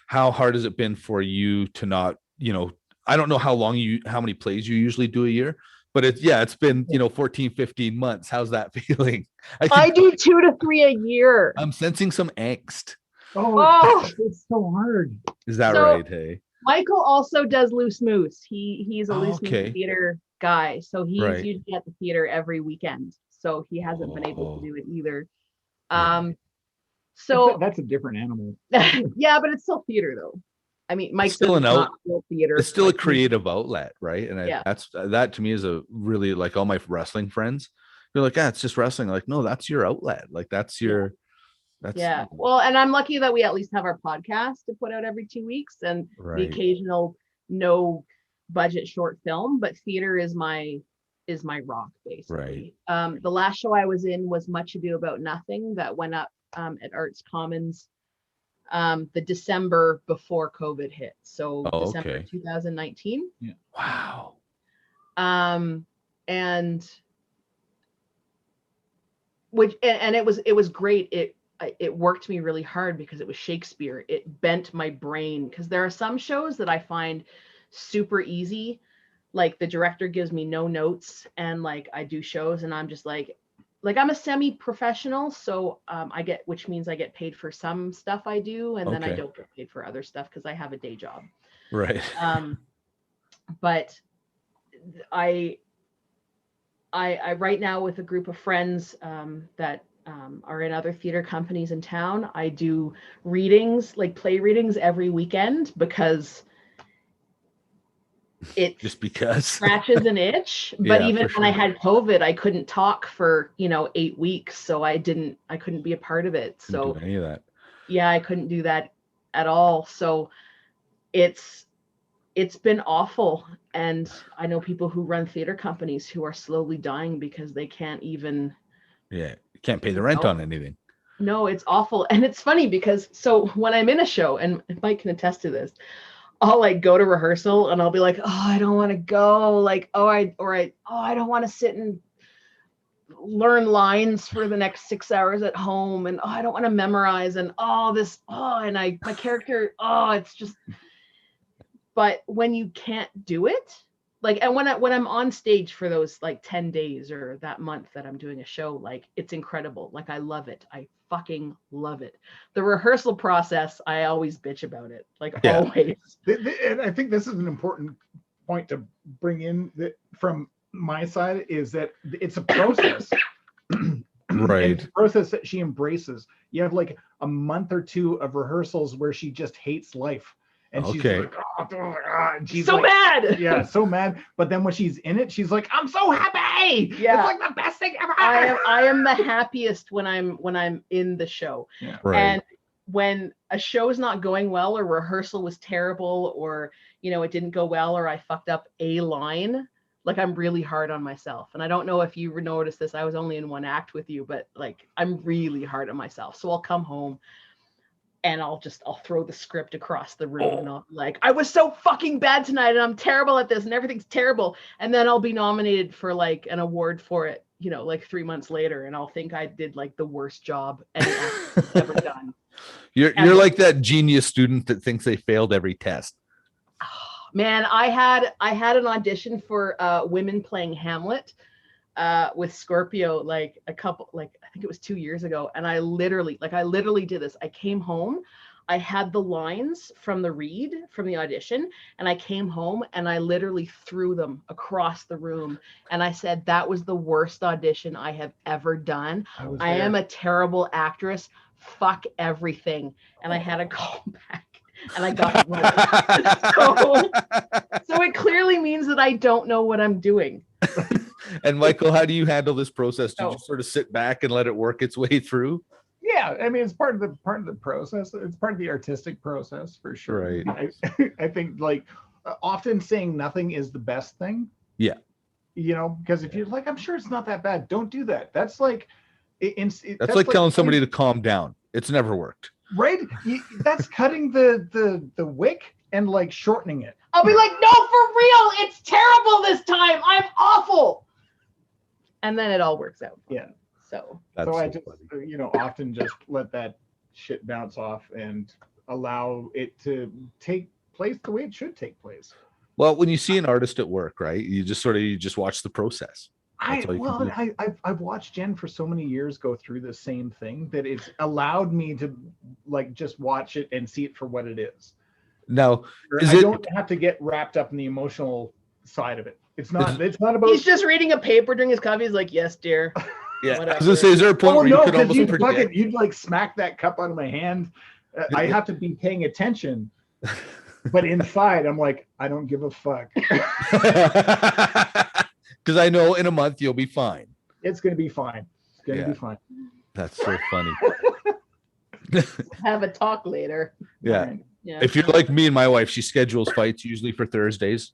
hard has it been for you to not, I don't know how many plays you usually do a year, but it's been, 14, 15 months. How's that feeling? I do 2 to 3 a year. I'm sensing some angst. Oh. It's so hard. Is that So- right? Hey, Michael also does Loose Moose. He's a Loose okay. Moose theater guy. So he's Right. usually at the theater every weekend. So he hasn't been able to do it either. Yeah. So That's a different animal. yeah, but it's still theater though. I mean, Mike's still still not real theater. it's still a Like, creative outlet, right? And Yeah. that to me is a really, like, all my wrestling friends, they're like, it's just wrestling. Like, no, that's your outlet. Like that's your, Yeah. Well, and I'm lucky that we at least have our podcast to put out every 2 weeks and the Right. occasional no budget short film, but theater is my rock basically. The last show I was in was Much Ado About Nothing that went up at Arts Commons the December before COVID hit. So December okay. 2019. Wow. And which and it was great. It worked me really hard because it was Shakespeare. It bent my brain because there are some shows that I find super easy. Like the director gives me no notes and like I do shows and I'm just like I'm a semi-professional. So which means I get paid for some stuff I do. And then I Okay. don't get paid for other stuff because I have a day job. Right. But I right now with a group of friends that are in other theater companies in town, I do readings, like play readings every weekend because it Just because. scratches an itch. But Yeah, even for when I sure. had COVID, I couldn't talk for 8 weeks, so I couldn't be a part of it. Didn't So do any of that. yeah, I couldn't do that at all. So it's been awful. And I know people who run theater companies who are slowly dying because they can't even. Yeah, you can't pay the rent on anything. No, it's awful. And it's funny because so when I'm in a show, and Mike can attest to this, I'll like go to rehearsal and I'll be like, oh, I don't want to go. Like, I don't want to sit and learn lines for the next 6 hours at home. And I don't want to memorize and my character, it's just, but when you can't do it, like, and when I'm on stage for those like 10 days or that month that I'm doing a show, like it's incredible. Like I love it. I fucking love it. The rehearsal process, I always bitch about it. Like always. And I think this is an important point to bring in that from my side is that it's a process. Right. It's a process that she embraces. You have like a month or two of rehearsals where she just hates life. And she's like, and she's so like, mad. Yeah, so mad. But then when she's in it, she's like, I'm so happy. Yeah. It's like the best thing ever. I am the happiest when I'm in the show. Yeah. Right. And when a show is not going well or rehearsal was terrible or it didn't go well or I fucked up a line, like I'm really hard on myself. And I don't know if you noticed this. I was only in one act with you, but like I'm really hard on myself. So I'll come home and I'll throw the script across the room and I'll be like, I was so fucking bad tonight and I'm terrible at this and everything's terrible. And then I'll be nominated for like an award for it, like 3 months later. And I'll think I did like the worst job any actor's ever done. You're like that genius student that thinks they failed every test. Man, I had an audition for Women Playing Hamlet with Scorpio like I think it was 2 years ago, and I literally did this. I came home, I had the lines from the read from the audition, and I came home and I literally threw them across the room and I said that was the worst audition I have ever done. I am a terrible actress. Fuck everything. And I had to call back. And I got it. So it clearly means that I don't know what I'm doing. And Michael, how do you handle this process? Do you just sort of sit back and let it work its way through? Yeah, I mean, it's part of the process. It's part of the artistic process for sure. Right. I think like often saying nothing is the best thing. Yeah. Because if you're like, I'm sure it's not that bad, don't do that. That's like that's like telling somebody to calm down. It's never worked. Right? That's cutting the wick and like shortening it. I'll be like, no, for real, it's terrible this time. I'm awful. And then it all works out. Yeah. So I just, often just let that shit bounce off and allow it to take place the way it should take place. Well, when you see an artist at work, right, you just watch the process. I've watched Jen for so many years go through the same thing that it's allowed me to like just watch it and see it for what it is. Now, I don't have to get wrapped up in the emotional side of it. It's not about. He's just reading a paper, during his coffee. He's like, "Yes, dear." Yeah, whatever. I was gonna say, is there a point where you could almost predict? You'd like smack that cup out of my hand. I have to be paying attention, but inside I'm like, I don't give a fuck. Because I know in a month you'll be fine. It's gonna be fine. It's gonna be fine. That's so funny. Have a talk later. Yeah. Right. Yeah. If you're like me and my wife, she schedules fights usually for Thursdays.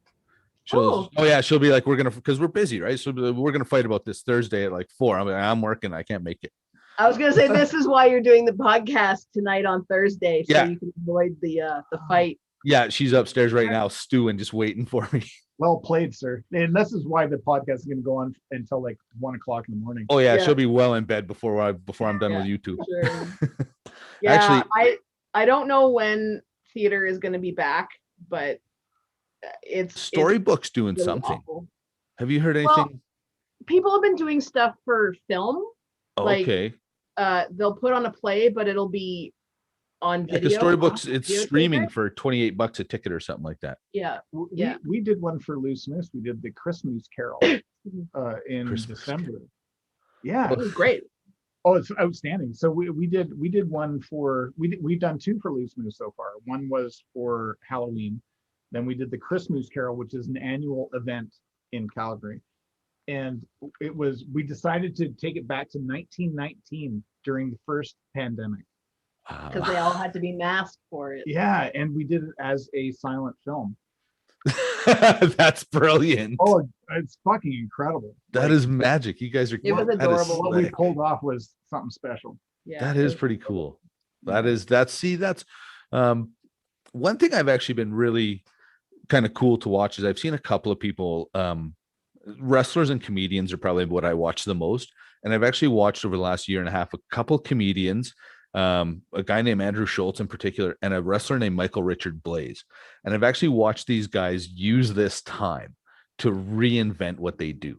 She'll be like, because we're busy, right? So we're gonna fight about this Thursday at like 4. I'm working, I can't make it. I was gonna say this is why you're doing the podcast tonight on Thursday, so you can avoid the fight. Yeah, she's upstairs right now, stewing, just waiting for me. Well played, sir. And this is why the podcast is going to go on until like 1 o'clock in the morning. Oh yeah, she'll be well in bed before I'm done with YouTube. Sure. Yeah, actually, I don't know when theater is going to be back, but Storybook's doing really something. Awful. Have you heard anything? Well, people have been doing stuff for film. Okay. They'll put on a play, but it'll be on video. The Storybook's it's streaming for $28 a ticket or something like that. Yeah. We did one for Loose Moose. We did the Christmas Carol in December. Yeah, it was great. Oh, it's outstanding. So we did one for we've done 2 for Loose Moose so far. One was for Halloween Then we did the Christmas Carol, which is an annual event in Calgary. And we decided to take it back to 1919 during the first pandemic. Because they all had to be masked for it. Yeah, and we did it as a silent film. That's brilliant. Oh, it's fucking incredible. That is magic. You guys are. It was that is adorable. What we slick. pulled off was something special. Yeah, That is pretty cool. That's one thing I've actually been really kind of cool to watch is I've seen a couple of people, wrestlers and comedians are probably what I watch the most. And I've actually watched over the last year and a half, a couple comedians, a guy named Andrew Schultz in particular, and a wrestler named Michael Richard Blaze. And I've actually watched these guys use this time to reinvent what they do.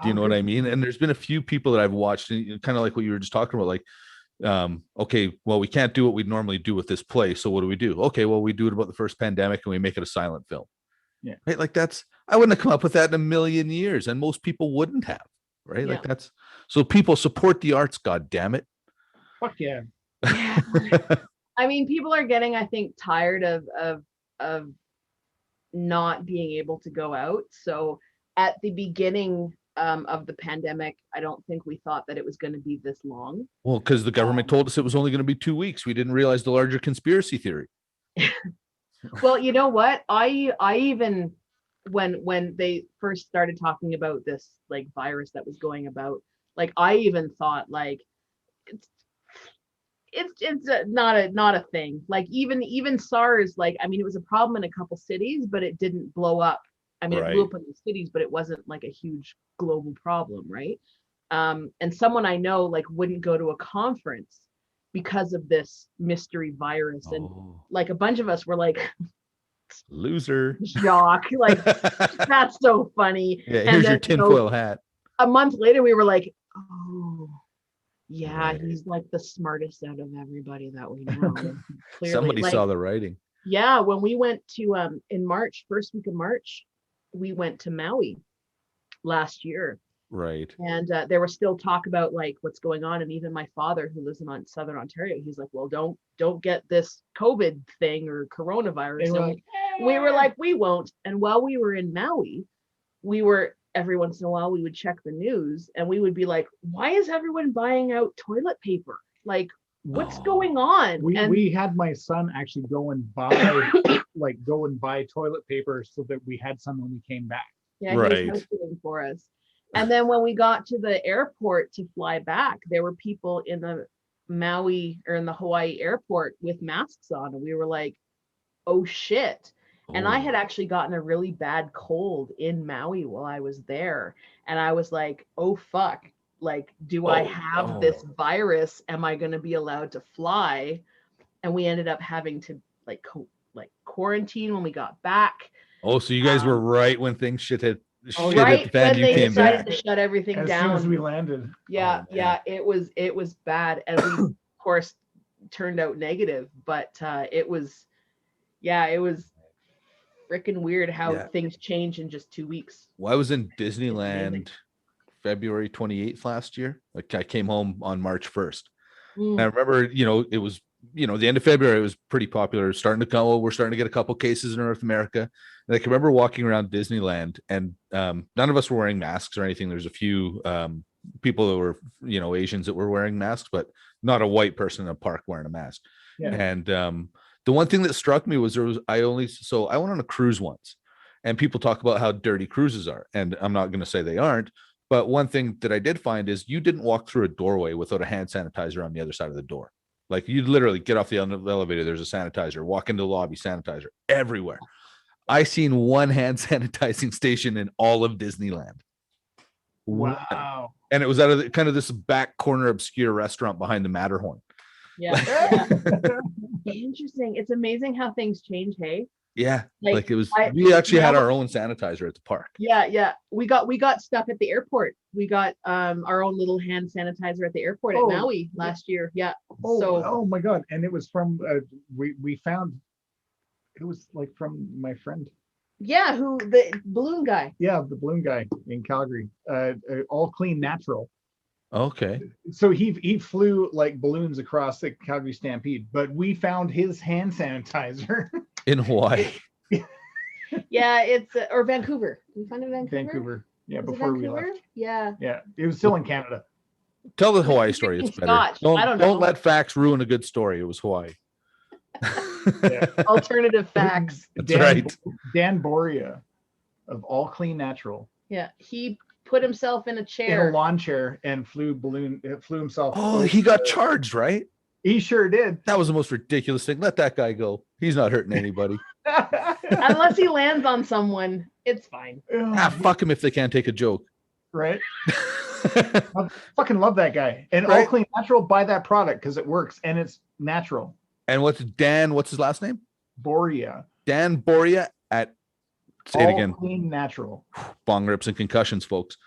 Do you know what I mean? And there's been a few people that I've watched, kind of like what you were just talking about, like, okay, well, we can't do what we'd normally do with this play. So what do? Okay, well, we do it about the first pandemic and we make it a silent film. Yeah. Right. Like I wouldn't have come up with that in a million years, and most people wouldn't have. Right. Yeah. Like so people support the arts. God damn it. Fuck yeah. Yeah. I mean, people are getting, I think, tired of not being able to go out. So at the beginning of the pandemic, I don't think we thought that it was going to be this long. Well, because the government told us it was only going to be 2 weeks. We didn't realize the larger conspiracy theory. Well, you know what? I even when they first started talking about this like virus that was going about, like I even thought like it's not a thing. Like even SARS, like I mean, it was a problem in a couple cities, but it didn't blow up. I mean, it blew up in the cities, but it wasn't like a huge global problem, right? And someone I know like wouldn't go to a conference because of this mystery virus, and like a bunch of us were like, loser, shock, like that's so funny. Yeah, and here's then, your tinfoil hat. A month later, we were like, oh. Yeah, he's like the smartest out of everybody that we know. Clearly. Somebody like, saw the writing. Yeah, when we went to in March, first week of March, we went to Maui last year. Right. And there was still talk about like what's going on, and even my father, who lives in Southern Ontario, he's like, "Well, don't get this COVID thing or coronavirus." And we were like, "We won't." And while we were in Maui, we were every once in a while we would check the news, and we would be like, "Why is everyone buying out toilet paper? Like, what's going on?" We had my son actually go and buy toilet paper so that we had some when we came back. Yeah, he was house sitting for us. And then when we got to the airport to fly back, there were people in the Maui or in the Hawaii airport with masks on, and we were like, "Oh shit." And I had actually gotten a really bad cold in Maui while I was there. And I was like, oh, fuck. Like, do I have this virus? Am I going to be allowed to fly? And we ended up having to like quarantine when we got back. Oh, so you guys were right when things hit the fan. When they came decided back. to shut everything As down. soon as we landed. Yeah, it was bad. And we, of course, turned out negative. But it was freaking weird how things change in just 2 weeks. Well, I was in Disneyland February 28th last year. Like I came home on March 1st. And I remember, it was, the end of February, it was pretty popular. Starting to come, we're starting to get a couple cases in North America. And I can remember walking around Disneyland, and none of us were wearing masks or anything. There's a few people that were, Asians that were wearing masks, but not a white person in a park wearing a mask. Yeah. And the one thing that struck me was I went on a cruise once, and people talk about how dirty cruises are. And I'm not going to say they aren't, but one thing that I did find is you didn't walk through a doorway without a hand sanitizer on the other side of the door. Like you literally get off the elevator, there's a sanitizer, walk into the lobby, sanitizer everywhere. I seen one hand sanitizing station in all of Disneyland. Wow. And it was out of kind of this back corner obscure restaurant behind the Matterhorn. Yeah. Interesting. It's amazing how things change, hey? Yeah. Like it was, we actually had our own sanitizer at the park. Yeah. We got stuff at the airport. We got our own little hand sanitizer at the airport at Maui last year. Yeah. Oh my God. And it was from, we found, it was like from my friend. Yeah, who the balloon guy. Yeah, the balloon guy in Calgary. All clean natural. Okay. So he flew like balloons across the Calgary Stampede, but we found his hand sanitizer in Hawaii. Yeah, it's or Vancouver. Did we find it in Vancouver? Vancouver. Yeah, Was it before we Vancouver? left. Yeah. Yeah, it was still in Canada. Tell the Hawaii story. It's drinking better. scotch. I don't know. let facts ruin a good story. It was Hawaii. Alternative facts. That's right. Dan Boria of All Clean Natural Yeah, he put himself in a in a chair. lawn chair and flew himself. Oh, over he got the- charged, right? He sure did. That was the most ridiculous thing. Let that guy go. He's not hurting anybody. Unless he lands on someone, it's fine. Fuck him if they can't take a joke. Right? I fucking love that guy. And All Right? Clean Natural, buy that product because it works and it's natural. And what's his last name? Boria. Dan Boria at, say it All again, Clean Natural. bong rips and concussions, folks.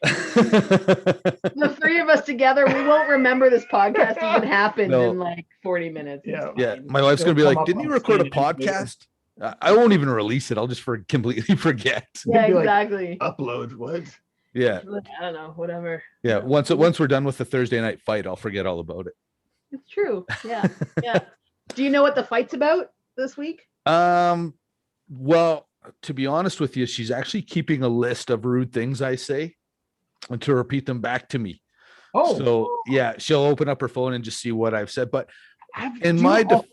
The three of us together, we won't remember this podcast even happened No. in like 40 minutes. It's Yeah. Yeah, fine. my wife's gonna be It'll like, come up "Didn't you on record a stage later." podcast?" I won't even release it. I'll just completely forget. Yeah, Be like, exactly. Upload what? Yeah, I don't know, whatever. yeah. Once we're done with the Thursday night fight, I'll forget all about it. It's true. Yeah. Yeah. Do you know what the fight's about this week? Well, to be honest with you, she's actually keeping a list of rude things I say and to repeat them back to me. Oh, So yeah, she'll open up her phone and just see what I've said. But have in you my all-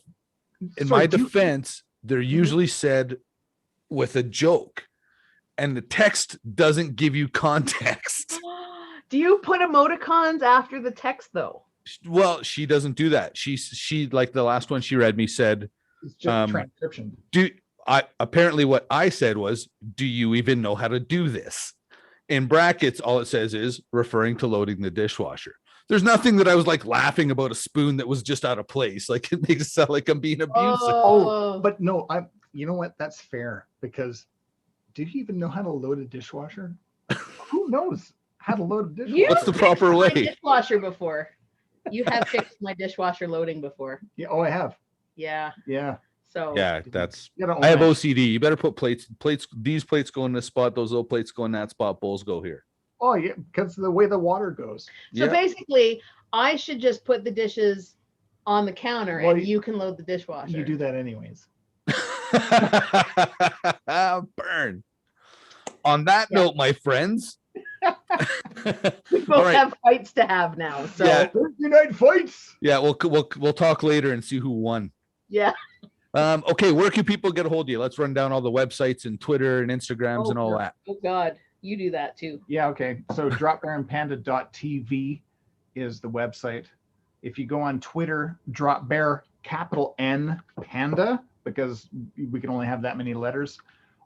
in Sorry, my do you- defense, they're usually said with a joke, and the text doesn't give you context. Do you put emoticons after the text though? Well, she doesn't do that. She like the last one she read me said, It's just um, transcription. apparently what I said was, do you even know how to do this? In brackets, all it says is referring to loading the dishwasher. There's nothing that I was like laughing about a spoon that was just out of place. Like it makes it sound like I'm being abusive. Oh, but no, you know what? That's fair because did you even know how to load a dishwasher? Who knows how to load a dishwasher? You What's the proper my way? dishwasher before. You have fixed my dishwasher loading before. Yeah, oh, I have. Yeah. Yeah. So Yeah, that's. You gotta own I have that. OCD. You better put plates. These plates go in this spot. Those little plates go in that spot. Bowls go here. Oh, yeah, because of the way the water goes. So Yeah. basically, I should just put the dishes on the counter Well, and you can load the dishwasher. You do that anyways. Burn. On that Yeah. note, my friends. We both All right. have fights to have now. So Yeah. yeah. Thursday night fights. Yeah, we'll talk later and see who won. Okay, where can people get a hold of you? Let's run down all the websites and Twitter and Instagrams Oh, and all sure. that. Oh God, you do that too. Yeah, okay. So dropbearandpanda.tv is the website. If you go on Twitter, dropbear capital N Panda, because we can only have that many letters.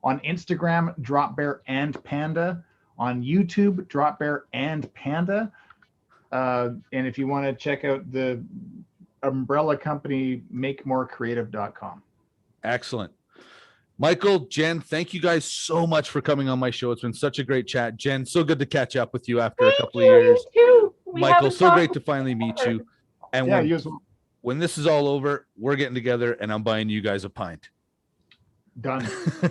On Instagram, dropbear and panda. On YouTube, dropbear and panda. And if you want to check out the umbrella company, makemorecreative.com. Excellent. Michael, Jen, thank you guys so much for coming on my show. It's been such a great chat. Jen, so good to catch up with you after a couple of years. You too. We Michael, haven't so talked great to finally meet you. And Yeah, when this is all over, we're getting together and I'm buying you guys a pint. done.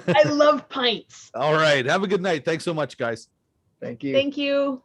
I love pints. All right. Have a good night. Thanks so much, guys. Thank you. Thank you.